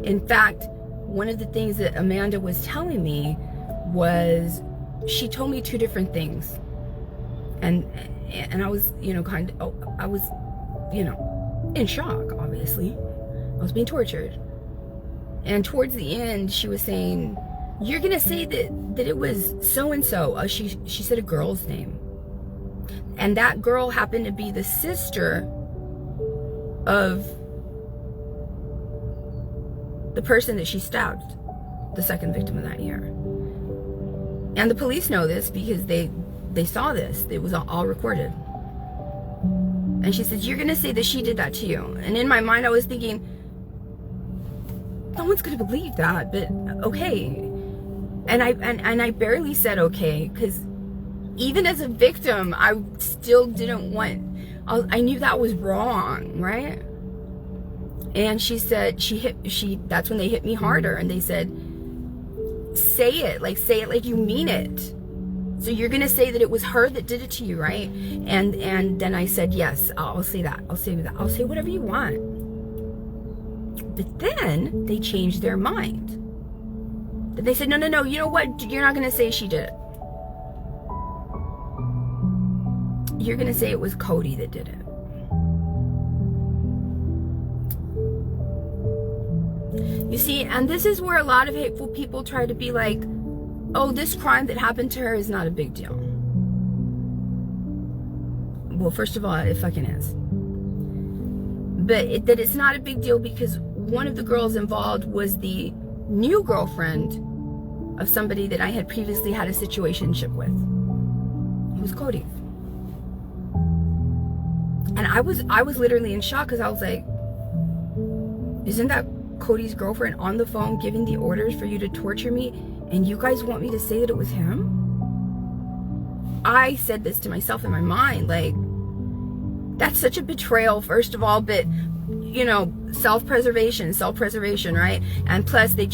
In fact, one of the things that Amanda was telling me was she told me two different things. And I was, I was, in shock, obviously. I was being tortured. And towards the end, she was saying, you're going to say that it was so-and-so. She said a girl's name. And that girl happened to be the sister of the person that she stabbed, the second victim of that year. And the police know this because they saw this. It was all recorded. And she said, you're going to say that she did that to you. And in my mind, I was thinking, no one's going to believe that, but okay. And I barely said okay, because even as a victim, I still didn't want, I knew that was wrong, right? And she said, that's when they hit me harder, and they said, say it like you mean it. So you're gonna say that it was her that did it to you, right? And then I said, yes, I'll say that. I'll say whatever you want. But then they changed their mind. They said, no, you know what? You're not gonna say she did it. You're gonna say it was Cody that did it. You see, and this is where a lot of hateful people try to be like, oh, this crime that happened to her is not a big deal. Well, first of all, it fucking is. But that it's not a big deal because one of the girls involved was the new girlfriend of somebody that I had previously had a situationship with. It was Cody. And I was literally in shock because I was like, isn't that Cody's girlfriend on the phone giving the orders for you to torture me, and you guys want me to say that it was him? I said this to myself in my mind, like, that's such a betrayal, first of all, but you know, self-preservation, right? And plus they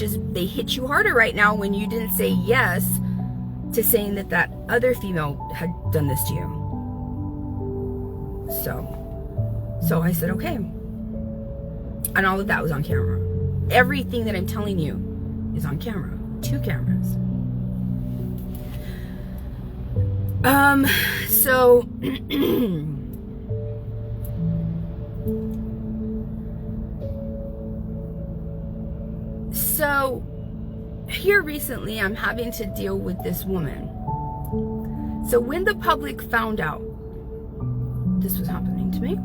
hit you harder right now when you didn't say yes to saying that that other female had done this to you. So I said, okay. And all of that was on camera. Everything that I'm telling you is on camera. 2 cameras. So here recently I'm having to deal with this woman. So when the public found out this was happening to me,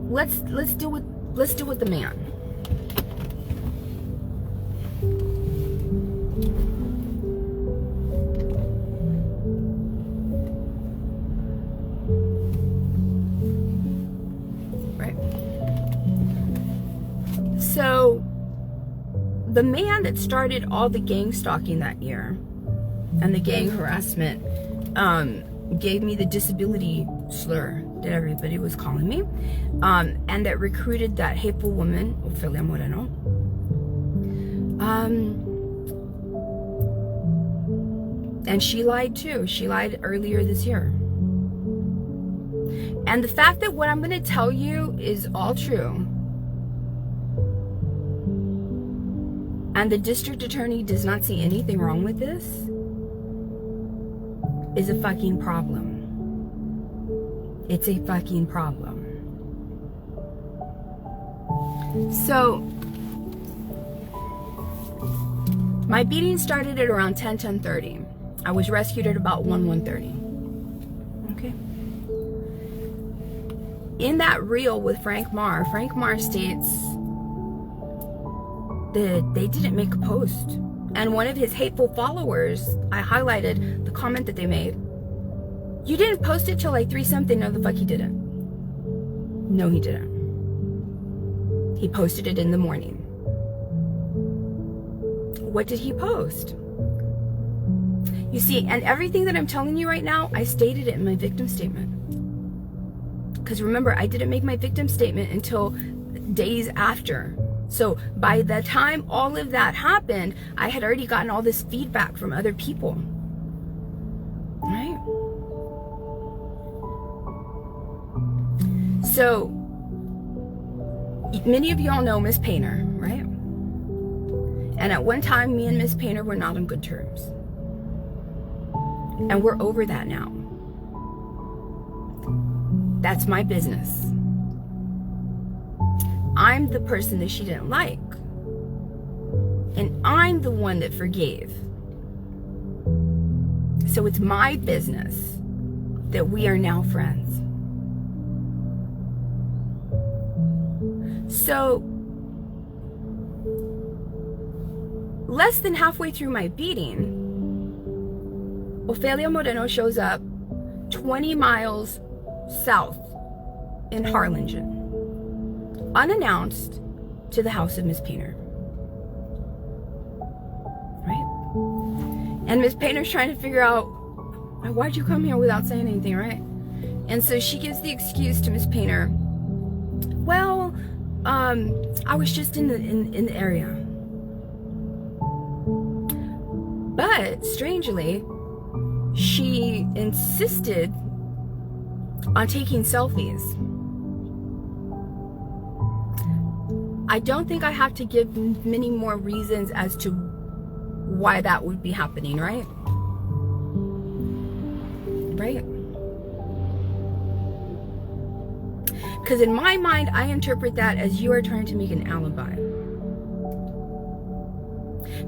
let's deal with the man. Right. So the man that started all the gang stalking that year and the gang harassment gave me the disability slur that everybody was calling me, and that recruited that hateful woman, Ofelia Moreno. And she lied too. She lied earlier this year. And the fact that what I'm going to tell you is all true, and the district attorney does not see anything wrong with this, is a fucking problem. It's a fucking problem. So, my beating started at around 10:30. I was rescued at about 1:30. Okay. In that reel with Frank Marr states that they didn't make a post. And one of his hateful followers, I highlighted the comment that they made. You didn't post it till like 3-something. No, the fuck he didn't. No, he didn't. He posted it in the morning. What did he post? You see, and everything that I'm telling you right now, I stated it in my victim statement. Because remember, I didn't make my victim statement until days after. So by the time all of that happened, I had already gotten all this feedback from other people. Right? So, many of y'all know Miss Painter, right? And at one time, me and Miss Painter were not on good terms. And we're over that now. That's my business. I'm the person that she didn't like. And I'm the one that forgave. So it's my business that we are now friends. So, less than halfway through my beating, Ofelia Moreno shows up 20 miles south in Harlingen, unannounced, to the house of Miss Painter. Right? And Miss Painter's trying to figure out, why'd you come here without saying anything, right? And so she gives the excuse to Miss Painter, well, I was just in the area. But strangely, she insisted on taking selfies. I don't think I have to give many more reasons as to why that would be happening, right? Right? Because in my mind, I interpret that as you are trying to make an alibi.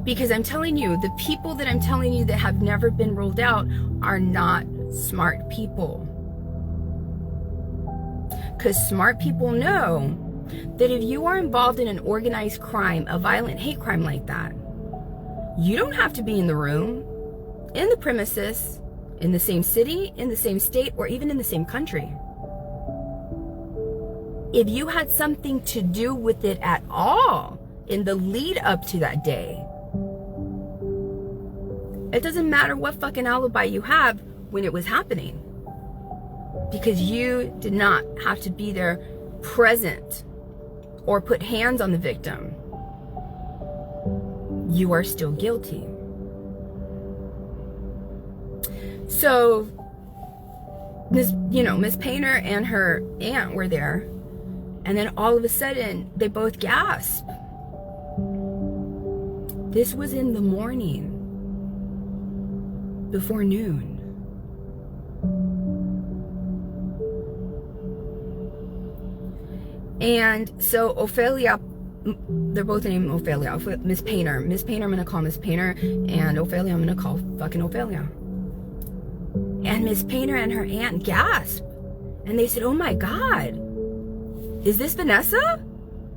Because I'm telling you, the people that I'm telling you that have never been ruled out are not smart people. Because smart people know that if you are involved in an organized crime, a violent hate crime like that, you don't have to be in the room, in the premises, in the same city, in the same state, or even in the same country. If you had something to do with it at all in the lead up to that day, it doesn't matter what fucking alibi you have when it was happening, because you did not have to be there present or put hands on the victim. You are still guilty. So Miss Painter and her aunt were there, and then all of a sudden they both gasped. This was in the morning, before noon. And so Ophelia, they're both named Ophelia. Miss Painter, I'm gonna call Miss Painter, and Ophelia, I'm gonna call fucking Ophelia. And Miss Painter and her aunt gasped, and they said, "Oh my God, is this Vanessa?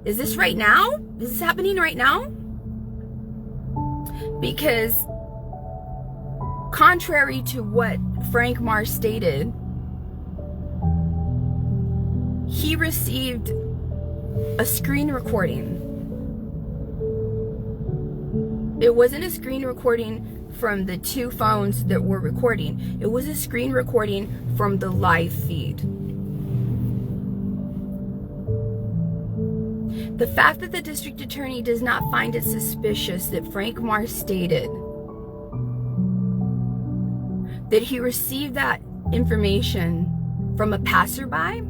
Is this right now? Is this happening right now?" Because contrary to what Frank Marsh stated, he received a screen recording. It wasn't a screen recording from the two phones that were recording. It was a screen recording from the live feed. The fact that the district attorney does not find it suspicious that Frank Marsh stated that he received that information from a passerby,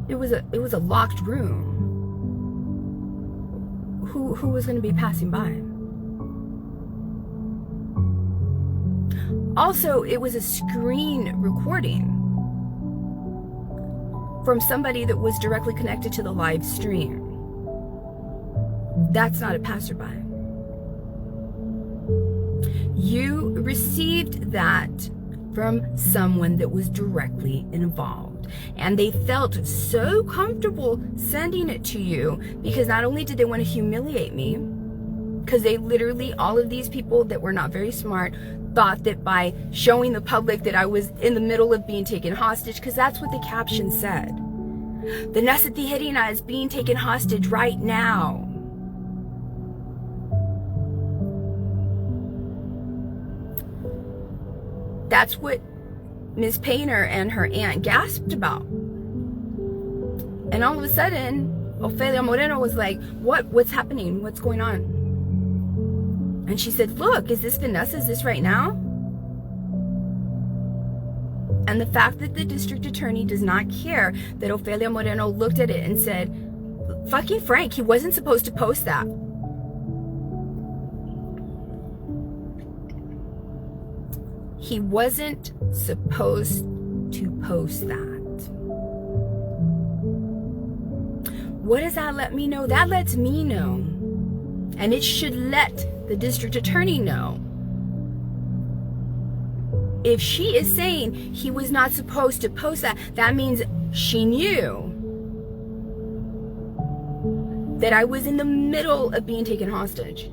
it was a locked room. Who was going to be passing by? Also, it was a screen recording from somebody that was directly connected to the live stream. That's not a passerby. You received that from someone that was directly involved, and they felt so comfortable sending it to you because not only did they want to humiliate me, because they literally, all of these people that were not very smart, thought that by showing the public that I was in the middle of being taken hostage, because that's what the caption said, Vanessa Tijerina is being taken hostage right now. That's what Ms. Painter and her aunt gasped about. And all of a sudden, Ofelia Moreno was like, what's happening? What's going on? And she said, look, is this Vanessa? Is this right now? And the fact that the district attorney does not care that Ofelia Moreno looked at it and said, fucking Frank, he wasn't supposed to post that. He wasn't supposed to post that. What does that let me know? That lets me know. And it should let the district attorney know. If she is saying he was not supposed to post that, that means she knew that I was in the middle of being taken hostage.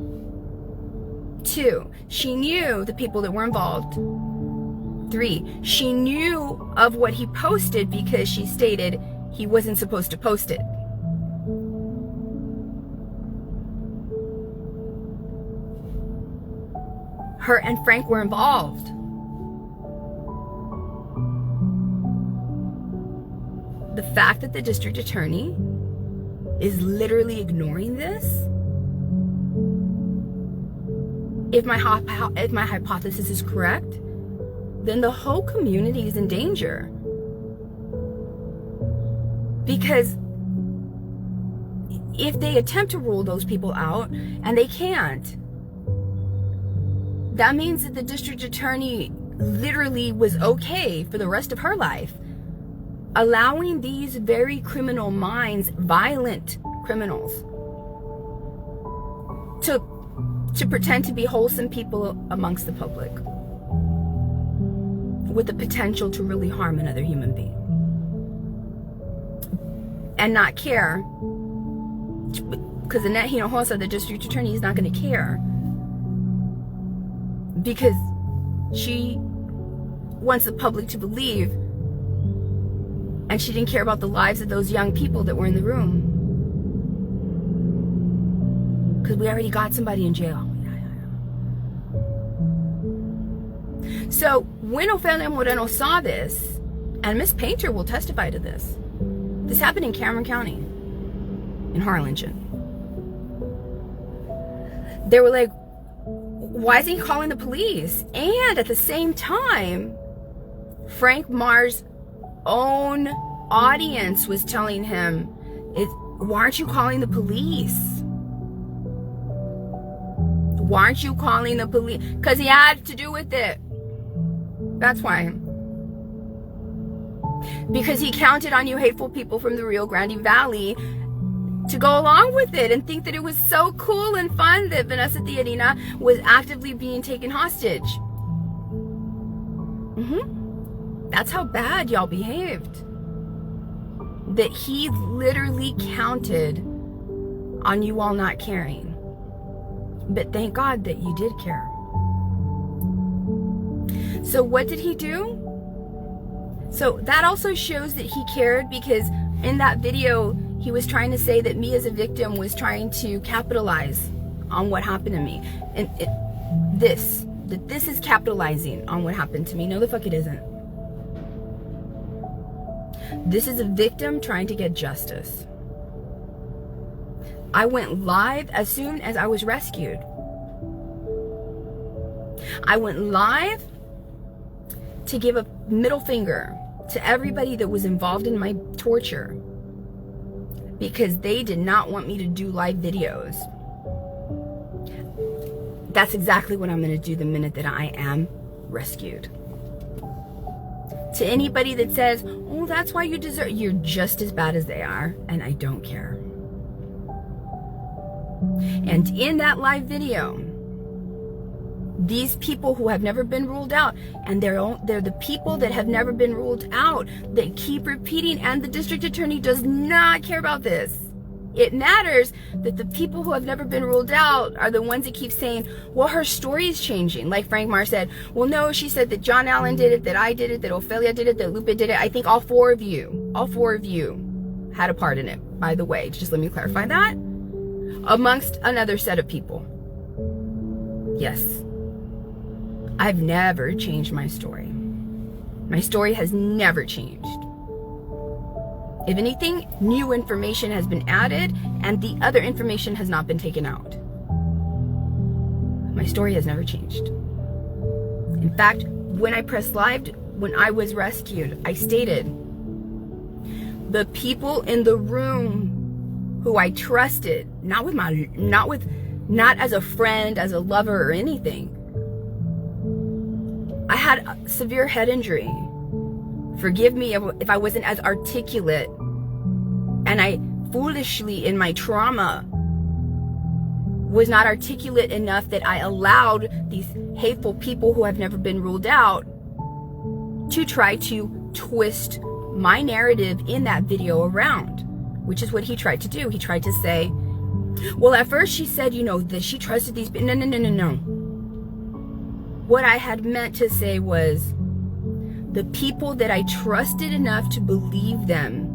2, she knew the people that were involved. 3, she knew of what he posted because she stated he wasn't supposed to post it. Her and Frank were involved. The fact that the district attorney is literally ignoring this, if my hypothesis is correct, then the whole community is in danger. Because if they attempt to rule those people out, and they can't, that means that the district attorney literally was okay for the rest of her life allowing these very criminal minds, violent criminals, to pretend to be wholesome people amongst the public with the potential to really harm another human being and not care, because Annette Hinojosa, the district attorney, is not going to care because she wants the public to believe, and she didn't care about the lives of those young people that were in the room. Because we already got somebody in jail. So when Ofelia Moreno saw this, and Miss Painter will testify to this, this happened in Cameron County, in Harlingen. They were like, why isn't he calling the police? And at the same time, Frank Marr's own audience was telling him, why aren't you calling the police? Why aren't you calling the police? Because he had to do with it. That's why. Because he counted on you hateful people from the Rio Grande Valley to go along with it and think that it was so cool and fun that Vanessa Tijerina was actively being taken hostage. That's how bad y'all behaved. That he literally counted on you all not caring. But thank God that you did care. So what did he do? So that also shows that he cared, because in that video, he was trying to say that me as a victim was trying to capitalize on what happened to me. And this is capitalizing on what happened to me. No, the fuck it isn't. This is a victim trying to get justice. I went live as soon as I was rescued. I went live to give a middle finger to everybody that was involved in my torture, because they did not want me to do live videos. That's exactly what I'm going to do the minute that I am rescued. To anybody that says, oh, that's why you deserve, you're just as bad as they are, and I don't care. And in that live video, these people who have never been ruled out, and they're the people that have never been ruled out, they keep repeating, and the district attorney does not care about this. It matters that the people who have never been ruled out are the ones that keep saying, well, her story is changing. Like Frank Marr said, well, no, she said that John Allen did it, that I did it, that Ofelia did it, that Lupe did it. I think all four of you had a part in it, by the way. Just let me clarify that. Amongst another set of people. Yes. I've never changed my story. My story has never changed. If anything, new information has been added and the other information has not been taken out. My story has never changed. In fact, when I pressed live, when I was rescued, I stated, the people in the room who I trusted, not as a friend, as a lover or anything. I had a severe head injury. Forgive me if I wasn't as articulate, and I foolishly, in my trauma, was not articulate enough that I allowed these hateful people who have never been ruled out to try to twist my narrative in that video around, which is what he tried to do. He tried to say, well, at first she said, that she trusted these people. No. What I had meant to say was, the people that I trusted enough to believe them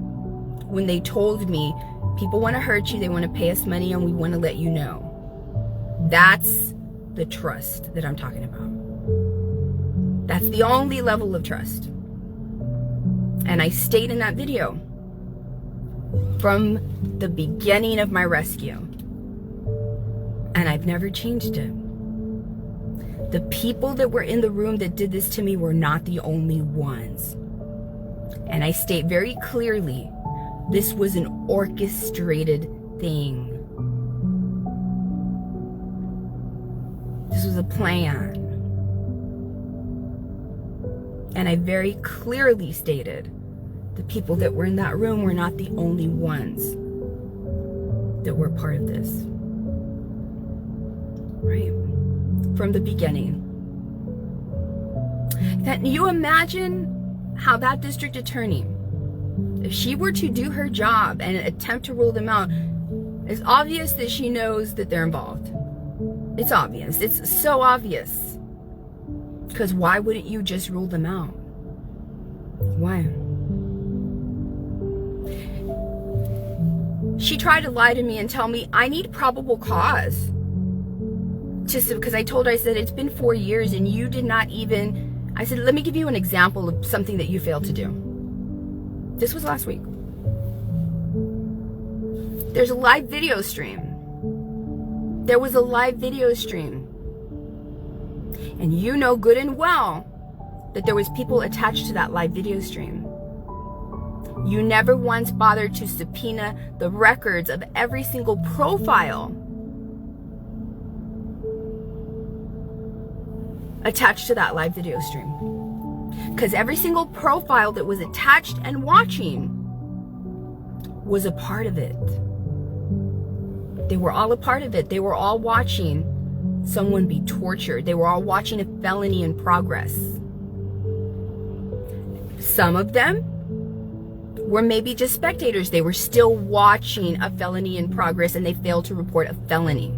when they told me, people want to hurt you, they want to pay us money, and we want to let you know. That's the trust that I'm talking about. That's the only level of trust. And I stayed in that video from the beginning of my rescue. And I've never changed it. The people that were in the room that did this to me were not the only ones. And I state very clearly, this was an orchestrated thing. This was a plan. And I very clearly stated the people that were in that room were not the only ones that were part of this. Right? From the beginning. Can you imagine how that district attorney, if she were to do her job and attempt to rule them out, it's obvious that she knows that they're involved. It's obvious. It's so obvious. Because why wouldn't you just rule them out? Why? She tried to lie to me and tell me I need probable cause. Just because I told her, I said, it's been 4 years and you did not even, I said, let me give you an example of something that you failed to do. This was last week. There's a live video stream. There was a live video stream. And you know good and well that there was people attached to that live video stream. You never once bothered to subpoena the records of every single profile attached to that live video stream. Because every single profile that was attached and watching was a part of it. They were all a part of it. They were all watching someone be tortured. They were all watching a felony in progress. Some of them were maybe just spectators. They were still watching a felony in progress and they failed to report a felony.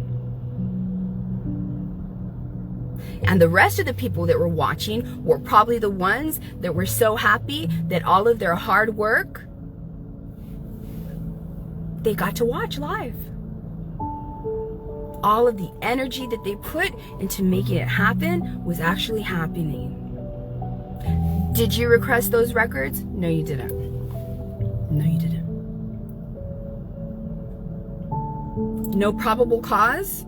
And the rest of the people that were watching were probably the ones that were so happy that all of their hard work, they got to watch live. All of the energy that they put into making it happen was actually happening. Did you request those records? No, you didn't. No, you didn't. No probable cause?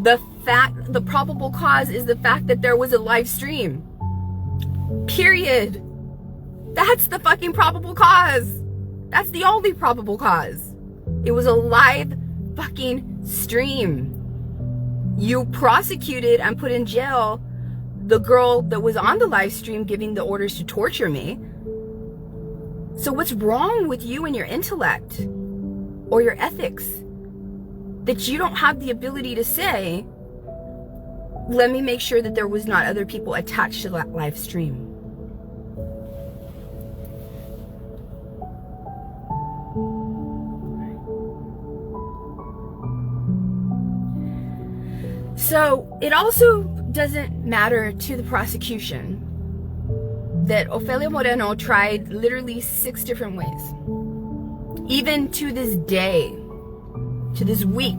The probable cause is the fact that there was a live stream. Period. That's the fucking probable cause. That's the only probable cause. It was a live fucking stream. You prosecuted and put in jail the girl that was on the live stream giving the orders to torture me. So what's wrong with you and your intellect or your ethics that you don't have the ability to say, let me make sure that there was not other people attached to that live stream? So it also doesn't matter to the prosecution that Ofelia Moreno tried literally 6 different ways. Even to this day, to this week,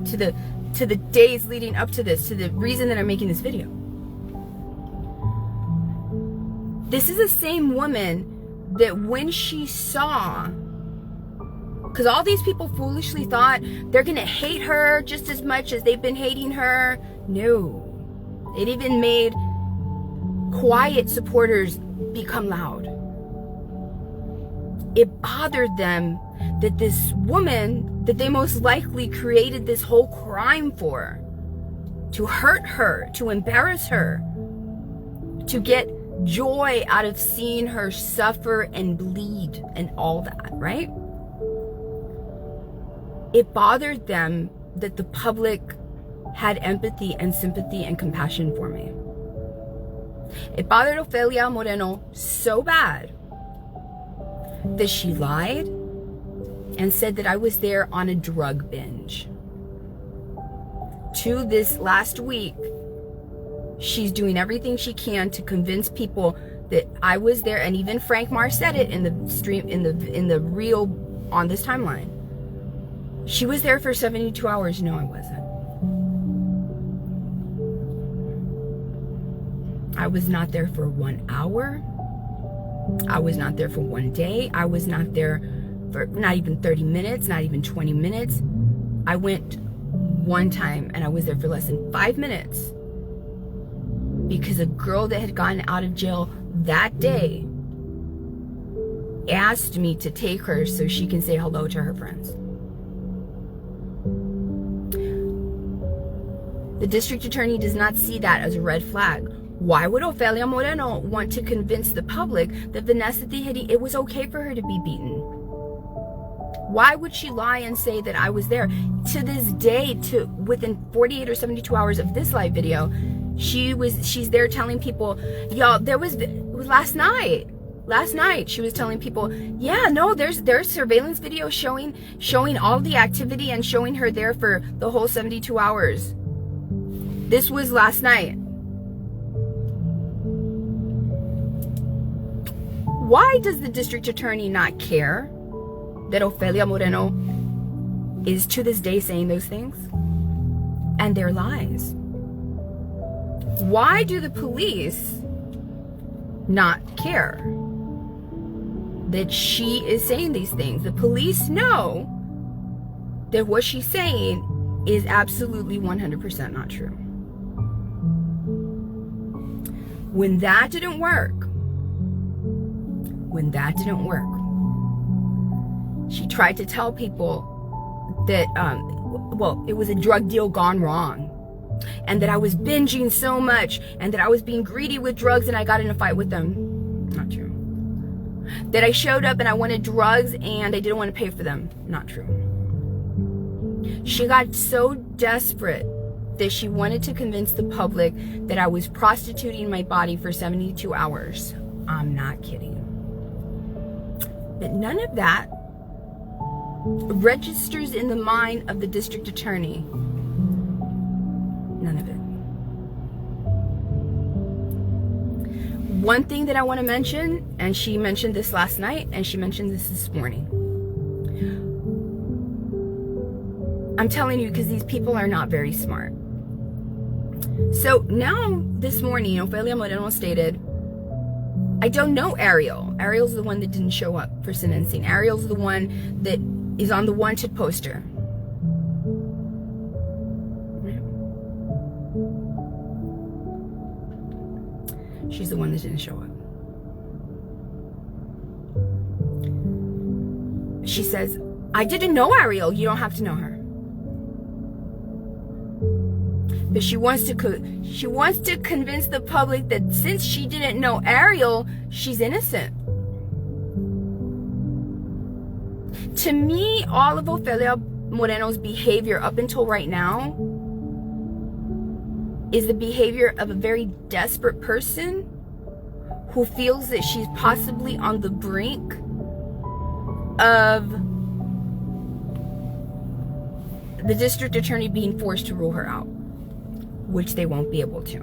to the days leading up to this, to the reason that I'm making this video. This is the same woman that when she saw, because all these people foolishly thought they're gonna hate her just as much as they've been hating her. No. It even made quiet supporters become loud. It bothered them that this woman that they most likely created this whole crime for, to hurt her, to embarrass her, to get joy out of seeing her suffer and bleed and all that, right? It bothered them that the public had empathy and sympathy and compassion for me. It bothered Ofelia Moreno so bad that she lied and said that I was there on a drug binge. To this last week, she's doing everything she can to convince people that I was there, and even Frank Marr said it in the stream, in the reel on this timeline. She was there for 72 hours. No, I wasn't. I was not there for 1 hour. I was not there for 1 day. I was not there for not even 30 minutes, not even 20 minutes. I went one time and I was there for less than 5 minutes because a girl that had gotten out of jail that day asked me to take her so she can say hello to her friends. The district attorney does not see that as a red flag. Why would Ofelia Moreno want to convince the public that Vanessa Tijeri, it was okay for her to be beaten? Why would she lie and say that I was there? To this day, within 48 or 72 hours of this live video, she's there telling people, y'all, it was last night. Last night, she was telling people, yeah, no, there's surveillance video showing all the activity and showing her there for the whole 72 hours. This was last night. Why does the district attorney not care that Ofelia Moreno is to this day saying those things? And they're lies. Why do the police not care that she is saying these things? The police know that what she's saying is absolutely 100% not true. When that didn't work, she tried to tell people that, it was a drug deal gone wrong, and that I was binging so much, and that I was being greedy with drugs and I got in a fight with them. Not true. That I showed up and I wanted drugs and I didn't want to pay for them. Not true. She got so desperate that she wanted to convince the public that I was prostituting my body for 72 hours. I'm not kidding. But none of that registers in the mind of the district attorney. None of it. One thing that I want to mention, and she mentioned this last night, and she mentioned this morning. I'm telling you, because these people are not very smart. So now, this morning, Ofelia Moreno stated, I don't know Ariel. Ariel's the one that didn't show up for sentencing. Ariel's the one that is on the wanted poster. She's the one that didn't show up. She says, I didn't know Ariel. You don't have to know her. But she wants to convince the public that since she didn't know Ariel, she's innocent. To me, all of Ofelia Moreno's behavior up until right now is the behavior of a very desperate person who feels that she's possibly on the brink of the district attorney being forced to rule her out, which they won't be able to.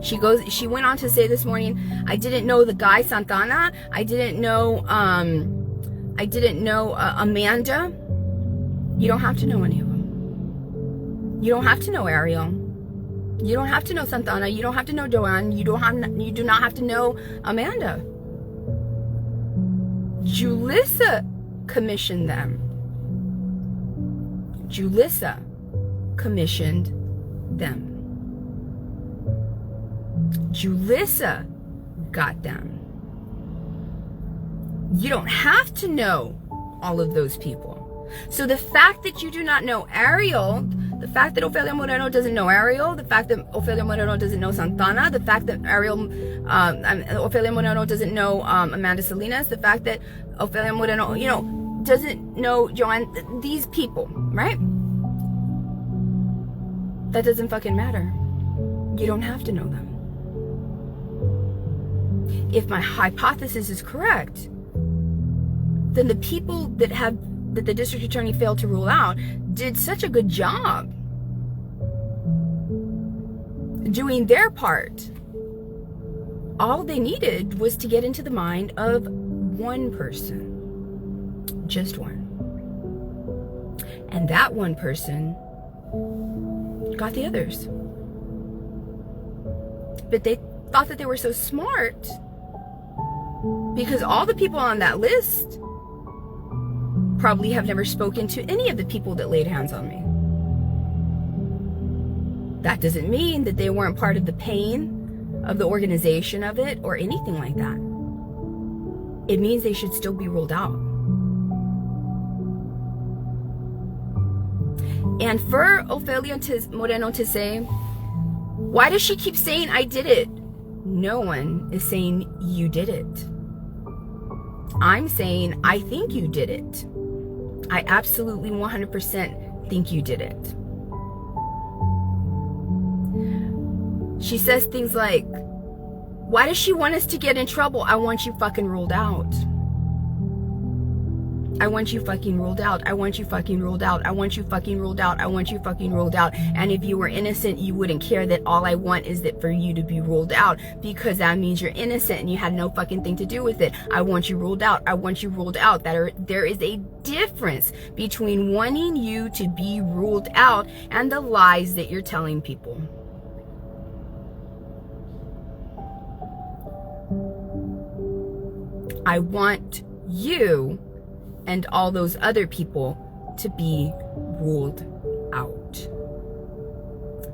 She went on to say this morning, I didn't know the guy Santana. I didn't know Amanda. You don't have to know any of them. You don't have to know Ariel. You don't have to know Santana. You don't have to know Joanne. You do not have to know Amanda. Julissa commissioned them. Julissa commissioned them. Julissa got them. You don't have to know all of those people. So the fact that you do not know Ariel, the fact that Ofelia Moreno doesn't know Ariel, the fact that Ofelia Moreno doesn't know Santana, the fact that Ofelia Moreno doesn't know Amanda Salinas, the fact that Ofelia Moreno, doesn't know Joanne, these people, right? That doesn't fucking matter. You don't have to know them. If my hypothesis is correct, then the people that the district attorney failed to rule out did such a good job doing their part. All they needed was to get into the mind of one person. Just one. And that one person got the others. But they thought that they were so smart because all the people on that list probably have never spoken to any of the people that laid hands on me. That doesn't mean that they weren't part of the pain of the organization of it or anything like that. It means they should still be ruled out. And for Ofelia Moreno to say, why does she keep saying I did it? No one is saying you did it. I'm saying I think you did it. I absolutely 100% think you did it. She says things like, why does she want us to get in trouble? I want you fucking ruled out. I want you fucking ruled out. I want you fucking ruled out. I want you fucking ruled out. I want you fucking ruled out. And if you were innocent, you wouldn't care that all I want is that for you to be ruled out, because that means you're innocent and you had no fucking thing to do with it. I want you ruled out. I want you ruled out. There is a difference between wanting you to be ruled out and the lies that you're telling people. I want you and all those other people to be ruled out.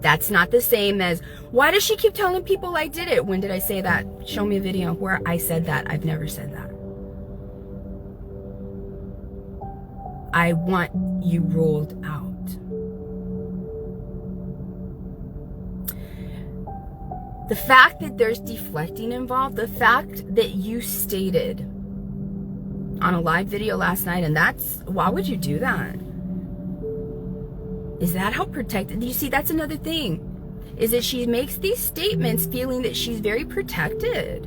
That's not the same as, why does she keep telling people I did it? When did I say that? Show me a video where I said that. I've never said that. I want you ruled out. The fact that there's deflecting involved, the fact that you stated on a live video last night, and why would you do that? Is that how protected? You see, that's another thing, is that she makes these statements feeling that she's very protected.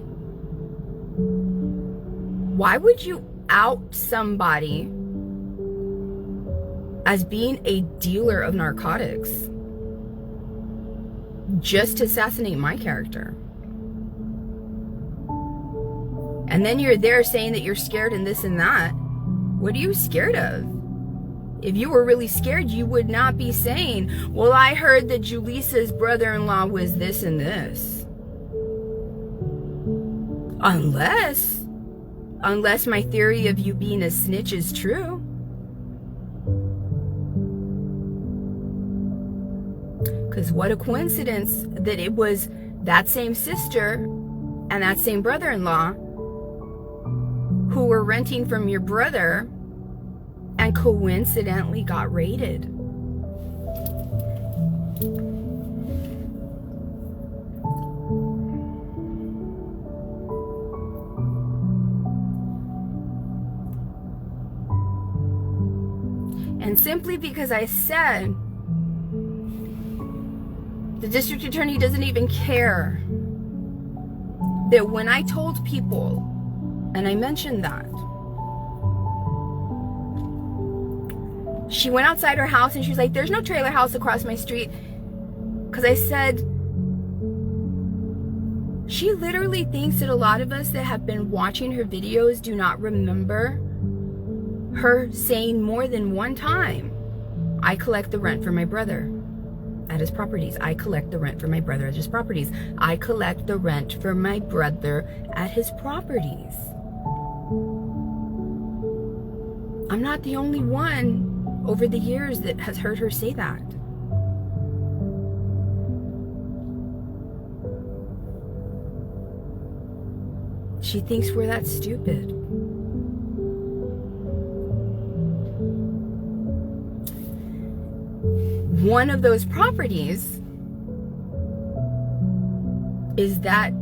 Why would you out somebody as being a dealer of narcotics just to assassinate my character? And then you're there saying that you're scared and this and that. What are you scared of? If you were really scared, you would not be saying, well, I heard that Julisa's brother-in-law was this and this. Unless my theory of you being a snitch is true. Because what a coincidence that it was that same sister and that same brother-in-law who were renting from your brother and coincidentally got raided. And simply because I said the district attorney doesn't even care that when I told people, and I mentioned that, she went outside her house and she was like, there's no trailer house across my street. Because I said, she literally thinks that a lot of us that have been watching her videos do not remember her saying more than one time, I collect the rent for my brother at his properties. I collect the rent for my brother at his properties. I collect the rent for my brother at his properties. I'm not the only one over the years that has heard her say that. She thinks we're that stupid. One of those properties is that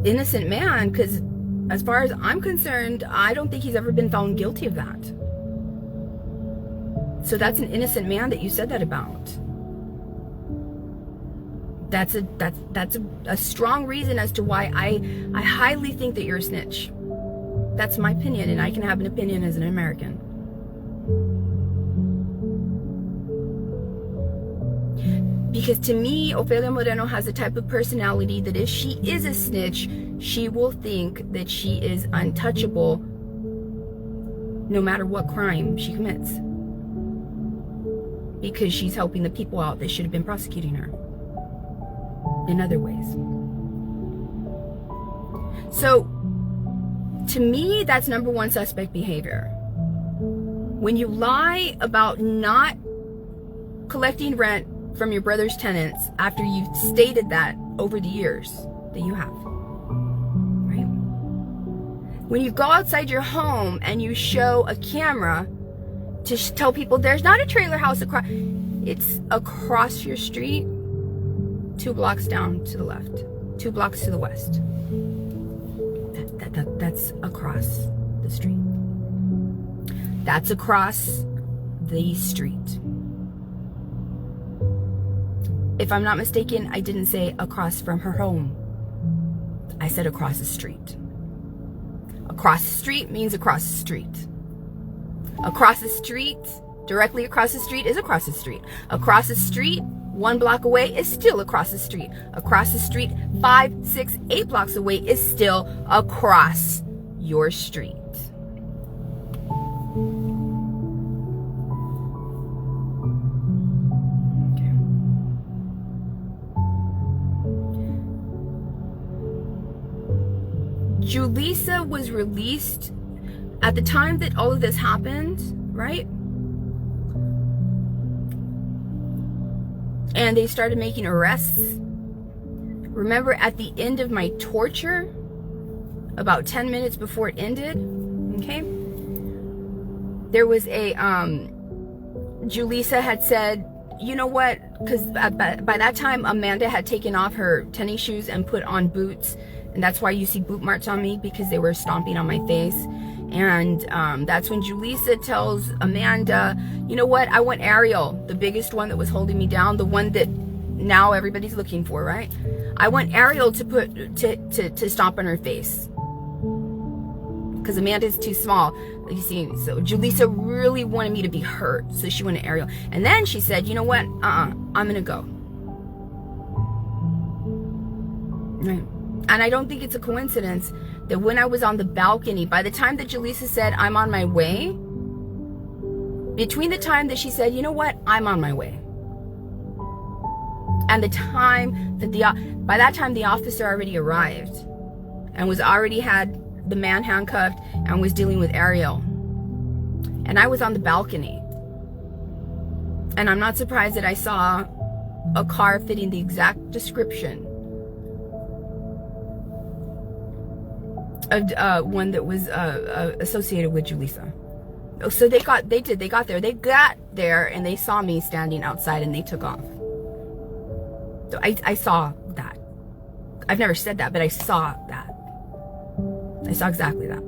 innocent man, because as far as I'm concerned, I don't think he's ever been found guilty of that. So that's an innocent man that you said that about. That's a strong reason as to why I highly think that you're a snitch. That's my opinion, and I can have an opinion as an American. Because to me, Ofelia Moreno has the type of personality that if she is a snitch, she will think that she is untouchable no matter what crime she commits. Because she's helping the people out that should have been prosecuting her in other ways. So, to me, that's number one suspect behavior. When you lie about not collecting rent from your brother's tenants after you've stated that over the years that you have, right? When you go outside your home and you show a camera to tell people there's not a trailer house across. It's across your street, 2 blocks down to the left, 2 blocks to the west. That's across the street. That's across the street. If I'm not mistaken, I didn't say across from her home. I said across the street. Across the street means across the street. Across the street, directly across the street is across the street. Across the street, 1 block away is still across the street. Across the street, 5, 6, 8 blocks away is still across your street. Okay. Julissa was released at the time that all of this happened, right? And they started making arrests. Remember, at the end of my torture, about 10 minutes before it ended, okay, there was a, Julissa had said, you know what, because by that time, Amanda had taken off her tennis shoes and put on boots, and that's why you see boot marks on me, because they were stomping on my face. And that's when Julissa tells Amanda, you know what, I want Ariel, the biggest one that was holding me down, the one that now everybody's looking for, right? I want Ariel to put to stomp on her face, because Amanda's too small, you see. So Julissa really wanted me to be hurt, so she wanted Ariel. And then she said, you know what, I'm gonna go. Right. And I don't think it's a coincidence that when I was on the balcony, by the time that Julissa said, I'm on my way, between the time that she said, you know what, I'm on my way, and the time that by that time the officer already arrived and was already had the man handcuffed and was dealing with Ariel. And I was on the balcony. And I'm not surprised that I saw a car fitting the exact description of one that was associated with Julissa. So they got there and they saw me standing outside and they took off. So I saw that. I've never said that, but I saw that. I saw exactly that.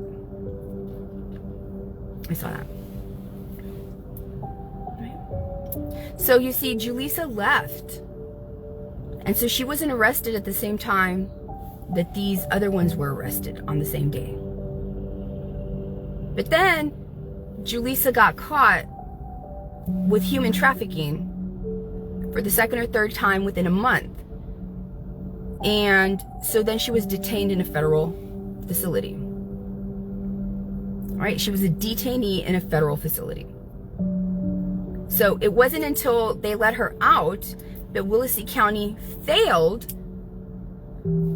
I saw that. Right. So you see, Julissa left. And so she wasn't arrested at the same time that these other ones were arrested on the same day. But then Julissa got caught with human trafficking for the 2nd or 3rd time within a month. And so then she was detained in a federal facility. All right, she was a detainee in a federal facility. So it wasn't until they let her out that Willacy County failed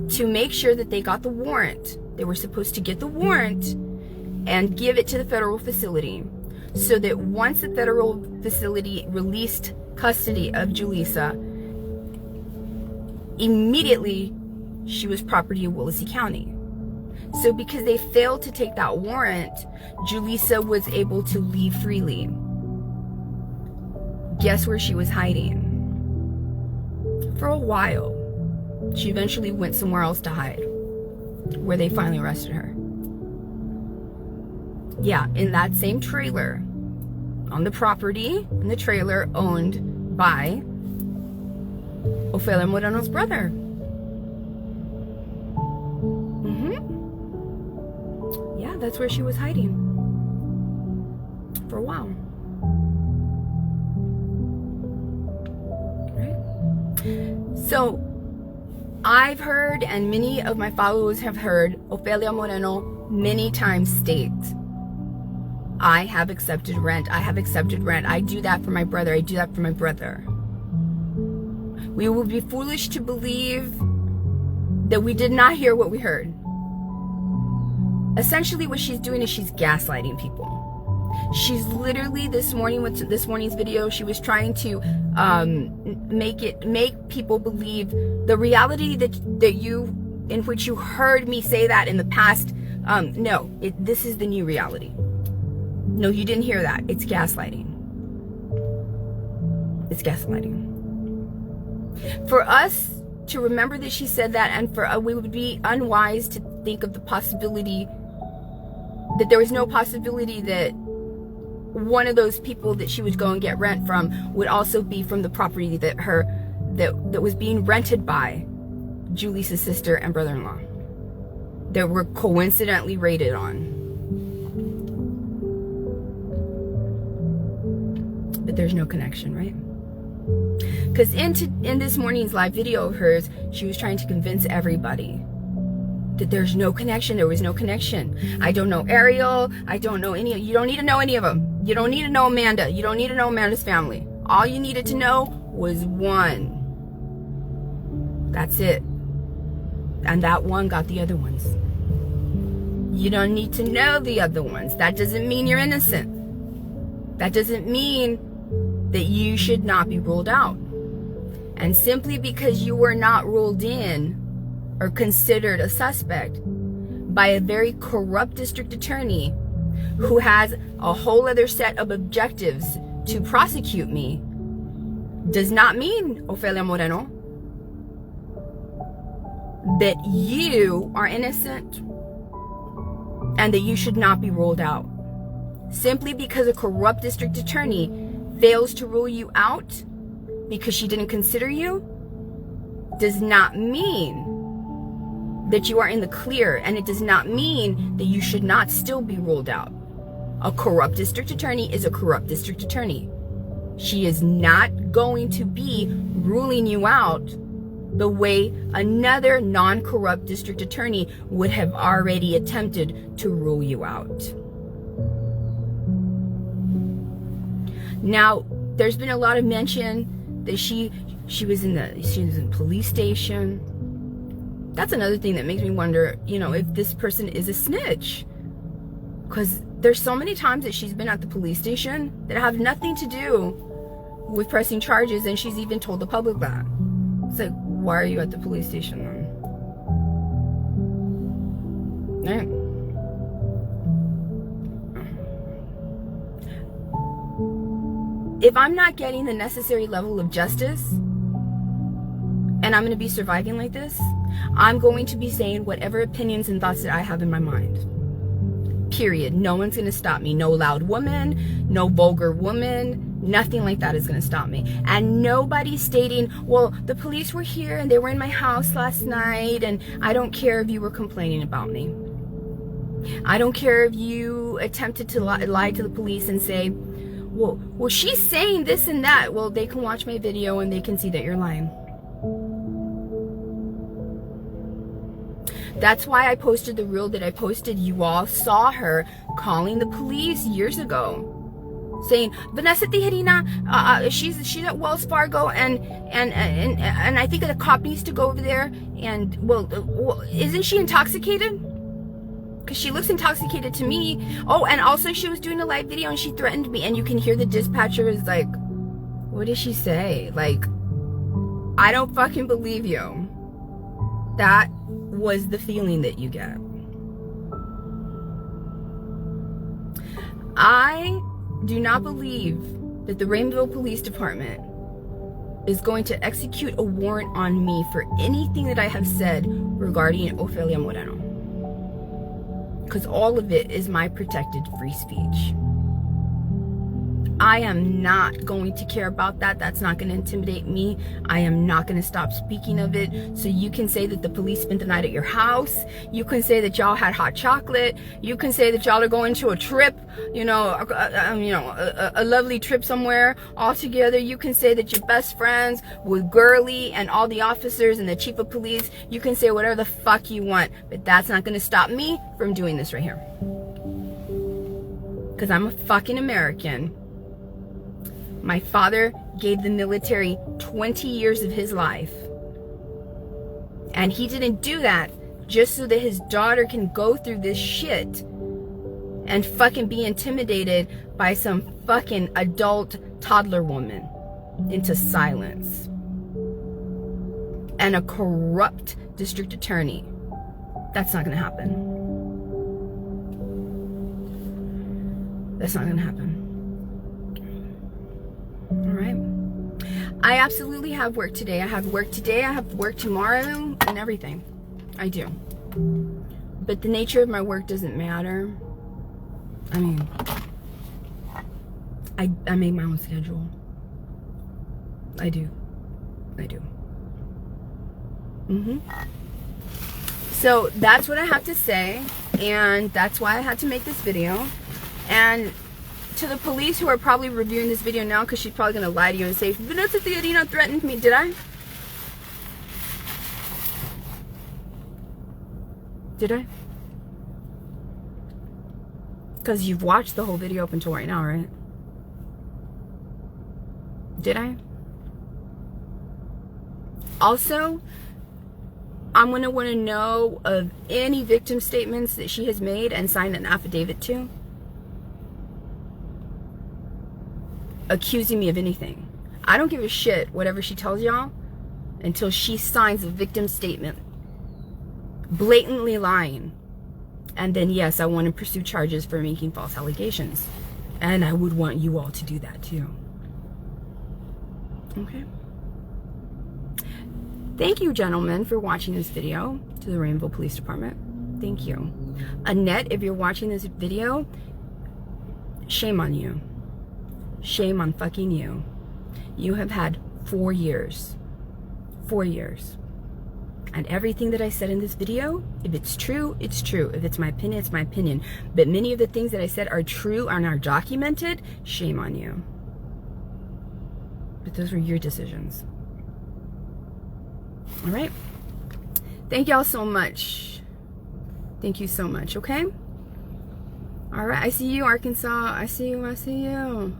to make sure that they got the warrant. They were supposed to get the warrant and give it to the federal facility, so that once the federal facility released custody of Julissa, immediately she was property of Willacy County. So because they failed to take that warrant, Julissa was able to leave freely. Guess where she was hiding? For a while. She eventually went somewhere else to hide, where they finally arrested her. Yeah, in that same trailer, on the property, in the trailer owned by Ofelia Moreno's brother. Yeah, that's where she was hiding for a while. Right? So I've heard, and many of my followers have heard, Ofelia Moreno many times state, I have accepted rent. I have accepted rent. I do that for my brother. I do that for my brother. We would be foolish to believe that we did not hear what we heard. Essentially, what she's doing is she's gaslighting people. She's literally, this morning with this morning's video, she was trying to make people believe the reality in which you heard me say that in the past. No, this is the new reality. No, you didn't hear that. It's gaslighting. It's gaslighting. For us to remember that she said that, and we would be unwise to think of the possibility that there was no possibility that one of those people that she would go and get rent from would also be from the property that was being rented by Julisa's sister and brother-in-law that were coincidentally raided on. But there's no connection, right? Because in this morning's live video of hers, she was trying to convince everybody that there's no connection. There was no connection. I don't know Ariel. I don't know any of you. Don't need to know any of them. You don't need to know Amanda. You don't need to know Amanda's family. All you needed to know was one. That's it. And that one got the other ones. You don't need to know the other ones. That doesn't mean you're innocent. That doesn't mean that you should not be ruled out. And simply because you were not ruled in or considered a suspect by a very corrupt district attorney who has a whole other set of objectives to prosecute me does not mean, Ofelia Moreno, that you are innocent and that you should not be ruled out. Simply because a corrupt district attorney fails to rule you out because she didn't consider you does not mean that you are in the clear, and it does not mean that you should not still be ruled out. A corrupt district attorney is a corrupt district attorney. She is not going to be ruling you out the way another non-corrupt district attorney would have already attempted to rule you out. Now, there's been a lot of mention that she was in the police station. That's another thing that makes me wonder, if this person is a snitch. Because there's so many times that she's been at the police station that have nothing to do with pressing charges, and she's even told the public that. It's like, why are you at the police station then? Right? If I'm not getting the necessary level of justice, and I'm going to be surviving like this, I'm going to be saying whatever opinions and thoughts that I have in my mind. Period. No one's going to stop me. No loud woman, no vulgar woman, nothing like that is going to stop me. And nobody stating, well, the police were here and they were in my house last night, and I don't care if you were complaining about me. I don't care if you attempted to lie to the police and say, well, she's saying this and that. Well, they can watch my video and they can see that you're lying. That's why I posted the reel that I posted. You all saw her calling the police years ago, saying Vanessa Tijerina, she's at Wells Fargo, and I think the cop needs to go over there. And well, isn't she intoxicated? Because she looks intoxicated to me. Oh, and also she was doing a live video and she threatened me, and you can hear the dispatcher is like, what did she say? Like, I don't fucking believe you. That was the feeling that you get. I do not believe that the Rainbow Police Department is going to execute a warrant on me for anything that I have said regarding Ofelia Moreno. Because all of it is my protected free speech. I am not going to care about that. That's not going to intimidate me. I am not going to stop speaking of it. So you can say that the police spent the night at your house. You can say that y'all had hot chocolate. You can say that y'all are going to a trip, a lovely trip somewhere all together. You can say that you're best friends with Gurley and all the officers and the chief of police. You can say whatever the fuck you want, but that's not going to stop me from doing this right here. Because I'm a fucking American. My father gave the military 20 years of his life. And he didn't do that just so that his daughter can go through this shit and fucking be intimidated by some fucking adult toddler woman into silence. And a corrupt district attorney. That's not gonna happen. That's not gonna happen. All right. I absolutely have work today. I have work today. I have work tomorrow and everything. I do. But the nature of my work doesn't matter. I mean, I make my own schedule. I do. So that's what I have to say, and that's why I had to make this video. And to the police who are probably reviewing this video now, because she's probably going to lie to you and say, Vanessa Theodina threatened me. Did I? Did I? Because you've watched the whole video up until right now, right? Did I? Also, I'm going to want to know of any victim statements that she has made and signed an affidavit to, accusing me of anything. I don't give a shit whatever she tells y'all until she signs a victim statement blatantly lying. And then yes, I want to pursue charges for making false allegations, and I would want you all to do that too. Okay. Thank you, gentlemen, for watching this video, to the Rainville Police Department. Thank you. Annette, if you're watching this video, shame on you. Shame on fucking you. You have had 4 years. 4 years. And everything that I said in this video, if it's true, it's true. If it's my opinion, it's my opinion. But many of the things that I said are true and are documented. Shame on you. But those were your decisions. All right. Thank y'all so much. Thank you so much, okay? All right. I see you, Arkansas. I see you. I see you.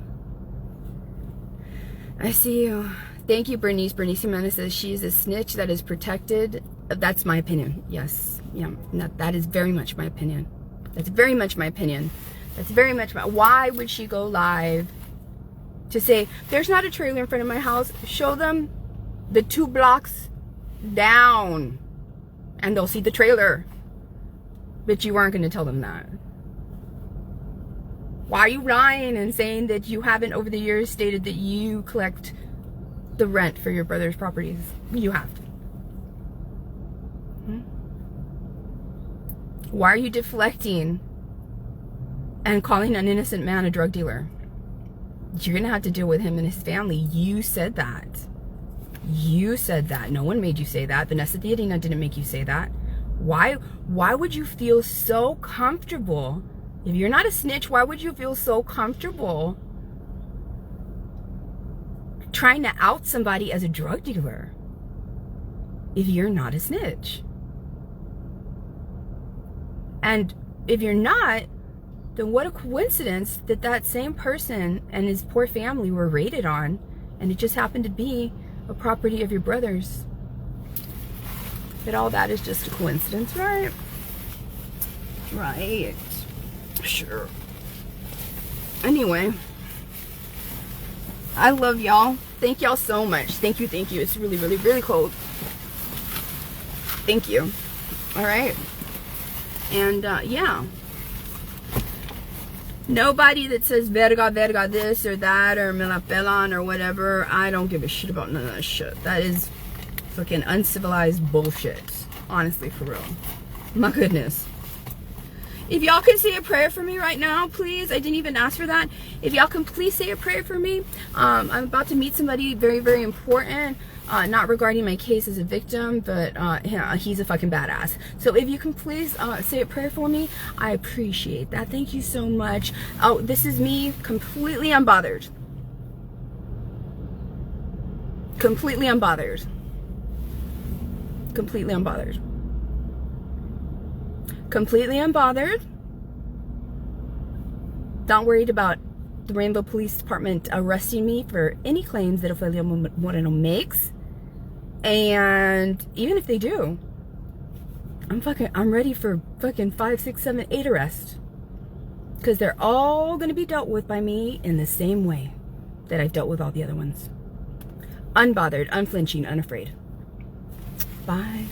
I see you. Thank you, Bernice. Bernice Jimenez says she is a snitch that is protected. That's my opinion. Yes. Yeah. That is very much my opinion. That's very much my opinion. That's very much my... Why would she go live to say, there's not a trailer in front of my house? Show them the 2 blocks down and they'll see the trailer. But you weren't going to tell them that. Why are you lying and saying that you haven't over the years stated that you collect the rent for your brother's properties? You have. Why are you deflecting and calling an innocent man a drug dealer? You're gonna have to deal with him and his family. You said that. You said that. No one made you say that. Vanessa Theodina didn't make you say that. Why would you feel so comfortable? If you're not a snitch, why would you feel so comfortable trying to out somebody as a drug dealer if you're not a snitch? And if you're not, then what a coincidence that that same person and his poor family were raided on, and it just happened to be a property of your brother's. But all that is just a coincidence, right? Right. Sure. Anyway, I love y'all. Thank y'all so much. Thank you, thank you. It's really, really, really cold. Thank you. All right. And yeah. Nobody that says verga this or that or me la pelan or whatever, I don't give a shit about none of that shit. That is fucking uncivilized bullshit. Honestly, for real. My goodness. If y'all can say a prayer for me right now, please. I didn't even ask for that. If y'all can please say a prayer for me. I'm about to meet somebody very, very important. Not regarding my case as a victim, but he's a fucking badass. So if you can please say a prayer for me, I appreciate that. Thank you so much. Oh, this is me, completely unbothered. Completely unbothered. Completely unbothered. Completely unbothered. Not worried about the Rainville Police Department arresting me for any claims that Ofelia Moreno makes. And even if they do, I'm ready for fucking 5, 6, 7, 8 arrests. Because they're all going to be dealt with by me in the same way that I've dealt with all the other ones. Unbothered, unflinching, unafraid. Bye.